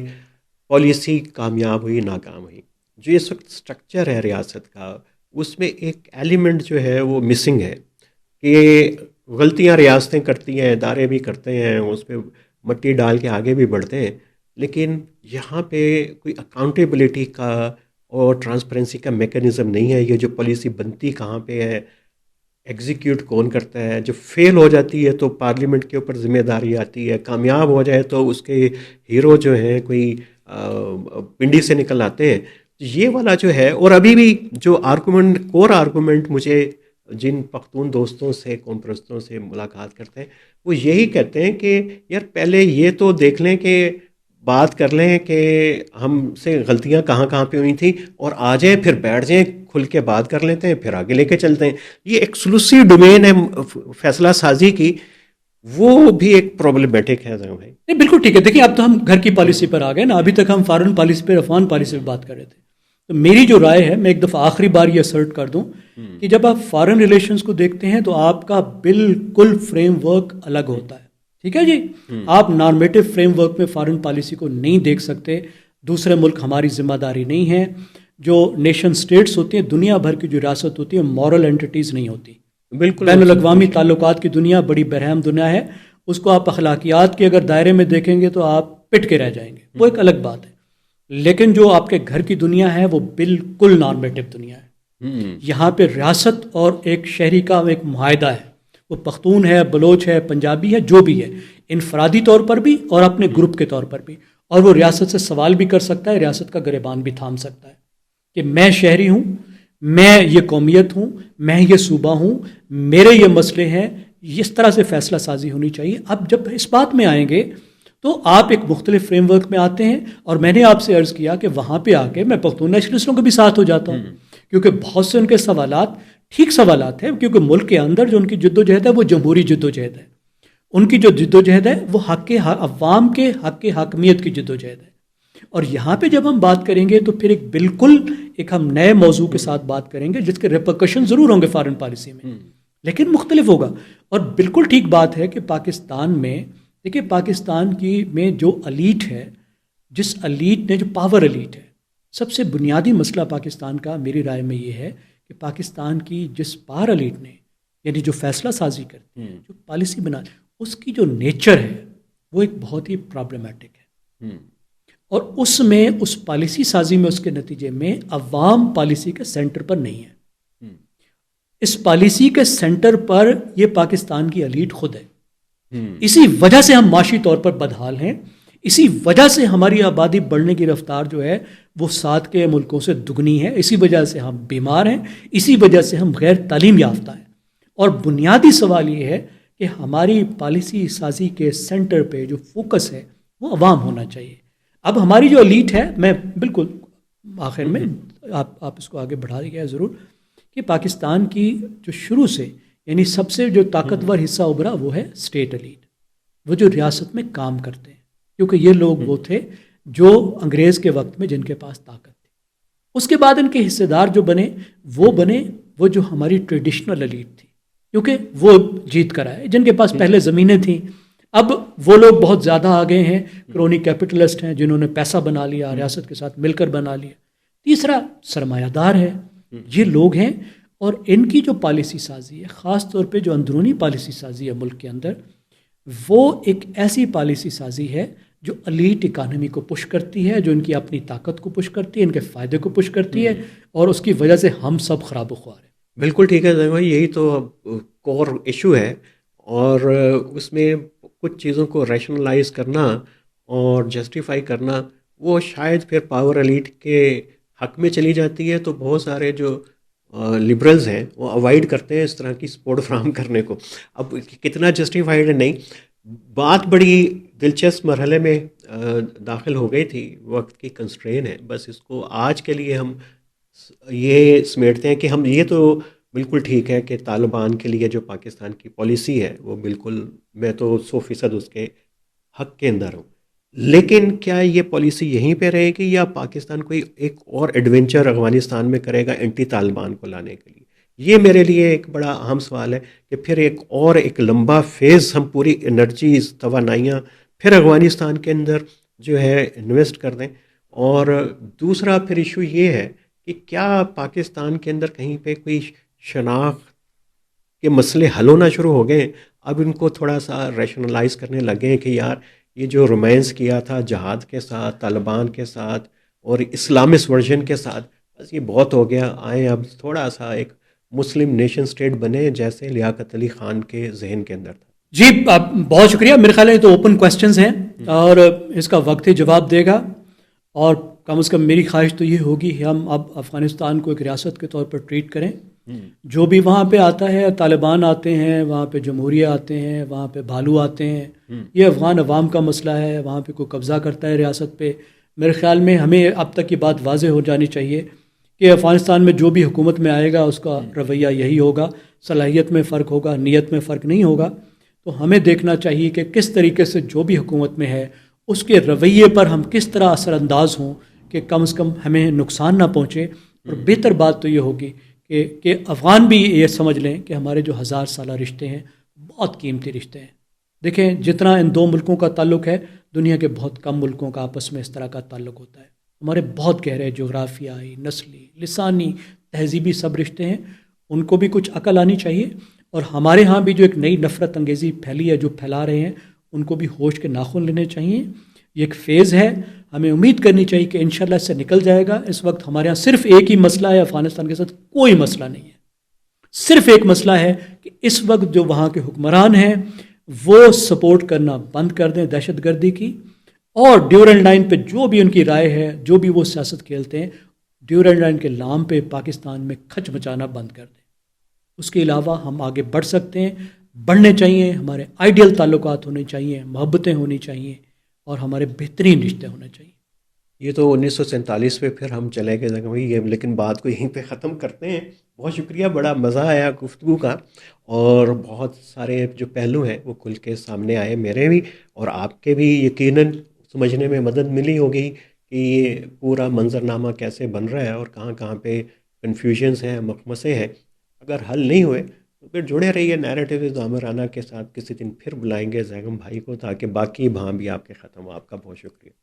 A: پالیسی کامیاب ہوئی ناکام ہوئی. جو اس وقت سٹرکچر ہے ریاست کا، اس میں ایک ایلیمنٹ جو ہے وہ مسنگ ہے کہ غلطیاں ریاستیں کرتی ہیں، ادارے بھی کرتے ہیں، اس پہ مٹی ڈال کے آگے بھی بڑھتے ہیں، لیکن یہاں پہ کوئی اکاؤنٹیبلٹی کا اور ٹرانسپیرنسی کا میکانزم نہیں ہے. یہ جو پالیسی بنتی کہاں پہ ہے، ایگزیکیوٹ کون کرتا ہے، جو فیل ہو جاتی ہے تو پارلیمنٹ کے اوپر ذمہ داری آتی ہے، کامیاب ہو جائے تو اس کے ہیرو جو ہیں کوئی پنڈی سے نکل آتے ہیں. یہ والا جو ہے، اور ابھی بھی جو آرگومنٹ، کور آرگومنٹ مجھے جن پختون دوستوں سے، قوم پرستوں سے ملاقات کرتے ہیں، وہ یہی کہتے ہیں کہ یار پہلے یہ تو دیکھ لیں کہ بات کر لیں کہ ہم سے غلطیاں کہاں کہاں پہ ہوئی تھیں، اور آ جائیں پھر بیٹھ جائیں، کھل کے بات کر لیتے ہیں، پھر آگے لے کے چلتے ہیں. یہ ایکسکلوسیو ڈومین ہے فیصلہ سازی کی، وہ بھی ایک پرابلمٹک ہے بھائی.
B: نہیں بالکل ٹھیک ہے. دیکھیں اب تو ہم گھر کی پالیسی پر آ گئے نا، ابھی تک ہم فارن پالیسی پہ، افغان پالیسی پہ بات کر رہے تھے. تو میری جو رائے ہے، میں ایک دفعہ آخری بار یہ اسرٹ کر دوں کہ جب آپ فارن ریلیشنز کو دیکھتے ہیں تو آپ کا بالکل فریم ورک الگ ہوتا ہے. ٹھیک ہے جی، آپ نارمیٹو فریم ورک میں فارن پالیسی کو نہیں دیکھ سکتے. دوسرے ملک ہماری ذمہ داری نہیں ہے. جو نیشن سٹیٹس ہوتی ہیں، دنیا بھر کی جو ریاست ہوتی ہے، مورل اینٹیٹیز نہیں ہوتی.
A: بالکل
B: بین الاقوامی تعلقات کی دنیا بڑی برہم دنیا ہے. اس کو آپ اخلاقیات کے اگر دائرے میں دیکھیں گے تو آپ پٹ کے رہ جائیں گے، وہ ایک الگ بات ہے. لیکن جو آپ کے گھر کی دنیا ہے وہ بالکل نارمیٹو دنیا ہے. یہاں پہ ریاست اور ایک شہری کا ایک معاہدہ ہے. وہ پختون ہے، بلوچ ہے، پنجابی ہے، جو بھی ہے، انفرادی طور پر بھی اور اپنے گروپ کے طور پر بھی. اور وہ ریاست سے سوال بھی کر سکتا ہے، ریاست کا گریبان بھی تھام سکتا ہے کہ میں شہری ہوں، میں یہ قومیت ہوں، میں یہ صوبہ ہوں، میرے یہ مسئلے ہیں. اس طرح سے فیصلہ سازی ہونی چاہیے. اب جب اس بات میں آئیں گے تو آپ ایک مختلف فریم ورک میں آتے ہیں. اور میں نے آپ سے عرض کیا کہ وہاں پہ آ کے میں پختون نیشنلسٹوں کے بھی ساتھ ہو جاتا ہوں، کیونکہ بہت سے ان کے سوالات ٹھیک سوالات ہیں، کیونکہ ملک کے اندر جو ان کی جد و جہد ہے وہ جمہوری جد و جہد ہے. ان کی جو جدوجہد ہے وہ عوام کے حق حاکمیت کی جدوجہد ہے. اور یہاں پہ جب ہم بات کریں گے تو پھر ایک ہم نئے موضوع کے ساتھ بات کریں گے جس کے ریپرکشن ضرور ہوں گے فارن پالیسی میں، لیکن مختلف ہوگا. اور بالکل ٹھیک بات ہے کہ پاکستان میں دیکھیے، پاکستان میں جو الیٹ ہے، جس الیٹ نے جو پاور الیٹ ہے، سب سے بنیادی مسئلہ پاکستان کا میری رائے میں یہ ہے کہ پاکستان کی جس پاور الیٹ نے، یعنی جو فیصلہ سازی کرتی ہے، جو پالیسی بنا، اس کی جو نیچر ہے وہ ایک بہت ہی پرابلمٹک ہے. اور اس پالیسی سازی میں، اس کے نتیجے میں عوام پالیسی کے سینٹر پر نہیں ہے. اس پالیسی کے سینٹر پر یہ پاکستان کی الیٹ خود ہے. اسی وجہ سے ہم معاشی طور پر بدحال ہیں، اسی وجہ سے ہماری آبادی بڑھنے کی رفتار جو ہے وہ ساتھ کے ملکوں سے دگنی ہے، اسی وجہ سے ہم بیمار ہیں، اسی وجہ سے ہم غیر تعلیم یافتہ ہیں. اور بنیادی سوال یہ ہے کہ ہماری پالیسی سازی کے سینٹر پہ جو فوکس ہے وہ عوام ہونا چاہیے. اب ہماری جو الیٹ ہے، میں بالکل آخر میں آپ اس کو آگے بڑھا گیا ضرور، کہ پاکستان کی جو شروع سے یعنی سب سے جو طاقتور حصہ ابھرا وہ ہے اسٹیٹ الیٹ، وہ جو ریاست میں کام کرتے ہیں، کیونکہ یہ لوگ وہ تھے جو انگریز کے وقت میں جن کے پاس طاقت تھی. اس کے بعد ان کے حصے دار جو بنے وہ جو ہماری ٹریڈیشنل الیٹ تھی، کیونکہ وہ جیت کر آئے، جن کے پاس پہلے زمینیں تھیں. اب وہ لوگ بہت زیادہ آگے ہیں، کرونی کیپٹلسٹ ہیں جنہوں نے پیسہ بنا لیا، ریاست کے ساتھ مل کر بنا لیا. تیسرا سرمایہ دار ہے، یہ لوگ ہیں. اور ان کی جو پالیسی سازی ہے، خاص طور پہ جو اندرونی پالیسی سازی ہے ملک کے اندر، وہ ایک ایسی پالیسی سازی ہے جو الیٹ اکانومی کو پش کرتی ہے، جو ان کی اپنی طاقت کو پش کرتی ہے، ان کے فائدے کو پش کرتی ہے، اور اس کی وجہ سے ہم سب خراب و خوار ہیں.
A: بالکل ٹھیک ہے زین بھائی، یہی تو کور ایشو ہے. اور اس میں کچھ چیزوں کو ریشنلائز کرنا اور جسٹیفائی کرنا وہ شاید پھر پاور الیٹ کے حق میں چلی جاتی ہے. تو بہت سارے جو لبرلز ہیں وہ اوائڈ کرتے ہیں اس طرح کی سپورٹ فراہم کرنے کو. اب کتنا جسٹیفائڈ ہے نہیں، بات بڑی دلچسپ مرحلے میں داخل ہو گئی تھی. وقت کی کنسٹرین ہے، بس اس کو آج کے لیے ہم یہ سمیٹتے ہیں کہ ہم یہ تو بالکل ٹھیک ہے کہ طالبان کے لیے جو پاکستان کی پالیسی ہے وہ بالکل، میں تو 100% اس کے حق کے اندر ہوں. لیکن کیا یہ پالیسی یہیں پہ رہے گی یا پاکستان کوئی ایک اور ایڈونچر افغانستان میں کرے گا اینٹی طالبان کو لانے کے لیے؟ یہ میرے لیے ایک بڑا اہم سوال ہے کہ پھر ایک لمبا فیز ہم پوری انرجیز، توانائیاں پھر افغانستان کے اندر جو ہے انویسٹ کر دیں. اور دوسرا پھر ایشو یہ ہے کہ کیا پاکستان کے اندر کہیں پہ کوئی شناخت کے مسئلے حل ہونا شروع ہو گئے؟ اب ان کو تھوڑا سا ریشنلائز کرنے لگے ہیں کہ یار یہ جو رومانس کیا تھا جہاد کے ساتھ، طالبان کے ساتھ اور اسلامسٹ ورژن کے ساتھ، بس یہ بہت ہو گیا. آئیں اب تھوڑا سا ایک مسلم نیشن سٹیٹ بنے جیسے لیاقت علی خان کے ذہن کے اندر تھا.
B: جی بہت شکریہ. میرے خیال ہے تو اوپن کوسچنز ہیں اور اس کا وقت ہی جواب دے گا. اور کم از کم میری خواہش تو یہ ہوگی کہ ہم اب افغانستان کو ایک ریاست کے طور پر ٹریٹ کریں. جو بھی وہاں پہ آتا ہے، طالبان آتے ہیں، وہاں پہ جمہوریہ آتے ہیں، وہاں پہ بھالو آتے ہیں، یہ افغان عوام کا مسئلہ ہے. وہاں پہ کوئی قبضہ کرتا ہے ریاست پہ، میرے خیال میں ہمیں اب تک یہ بات واضح ہو جانی چاہیے کہ افغانستان میں جو بھی حکومت میں آئے گا اس کا رویہ یہی ہوگا. صلاحیت میں فرق ہوگا، نیت میں فرق نہیں ہوگا. تو ہمیں دیکھنا چاہیے کہ کس طریقے سے جو بھی حکومت میں ہے اس کے رویے پر ہم کس طرح اثر انداز ہوں کہ کم از کم ہمیں نقصان نہ پہنچے. اور بہتر بات تو یہ ہوگی کہ افغان بھی یہ سمجھ لیں کہ ہمارے جو 1000 سالہ رشتے ہیں بہت قیمتی رشتے ہیں. دیکھیں جتنا ان دو ملکوں کا تعلق ہے، دنیا کے بہت کم ملکوں کا آپس میں اس طرح کا تعلق ہوتا ہے. ہمارے بہت گہرے جغرافیائی، نسلی، لسانی، تہذیبی سب رشتے ہیں. ان کو بھی کچھ عقل آنی چاہیے. اور ہمارے ہاں بھی جو ایک نئی نفرت انگیزی پھیلی ہے، جو پھیلا رہے ہیں، ان کو بھی ہوش کے ناخن لینے چاہیے. یہ ایک فیز ہے، ہمیں امید کرنی چاہیے کہ انشاءاللہ اس سے نکل جائے گا. اس وقت ہمارے ہاں صرف ایک ہی مسئلہ ہے، افغانستان کے ساتھ کوئی مسئلہ نہیں ہے. صرف ایک مسئلہ ہے کہ اس وقت جو وہاں کے حکمران ہیں وہ سپورٹ کرنا بند کر دیں دہشت گردی کی، اور ڈیورنڈ لائن پہ جو بھی ان کی رائے ہے، جو بھی وہ سیاست کھیلتے ہیں، ڈیورنڈ لائن کے نام پہ پاکستان میں کھچ مچانا بند کر دیں. اس کے علاوہ ہم آگے بڑھ سکتے ہیں، بڑھنے چاہیے. ہمارے آئیڈیل تعلقات ہونے چاہیے، محبتیں ہونی چاہیے، اور ہمارے بہترین رشتے ہونے چاہیے.
A: یہ تو 1947 پہ پھر ہم چلے گئے بھائی یہ، لیکن بات کو یہیں پہ ختم کرتے ہیں۔ بہت شکریہ، بڑا مزہ آیا گفتگو کا، اور بہت سارے جو پہلو ہیں وہ کھل کے سامنے آئے میرے بھی، اور آپ کے بھی یقیناً سمجھنے میں مدد ملی ہوگی کہ یہ پورا منظرنامہ کیسے بن رہا ہے اور کہاں کہاں پہ کنفیوژنس ہیں، مخمسے ہیں۔ اگر حل نہیں ہوئے تو پھر جڑے رہیے نیریٹو عامرانہ کے ساتھ، کسی دن پھر بلائیں گے زیغم بھائی کو تاکہ باقی بھاں بھی آپ کے ختم ہو۔ آپ کا بہت شکریہ۔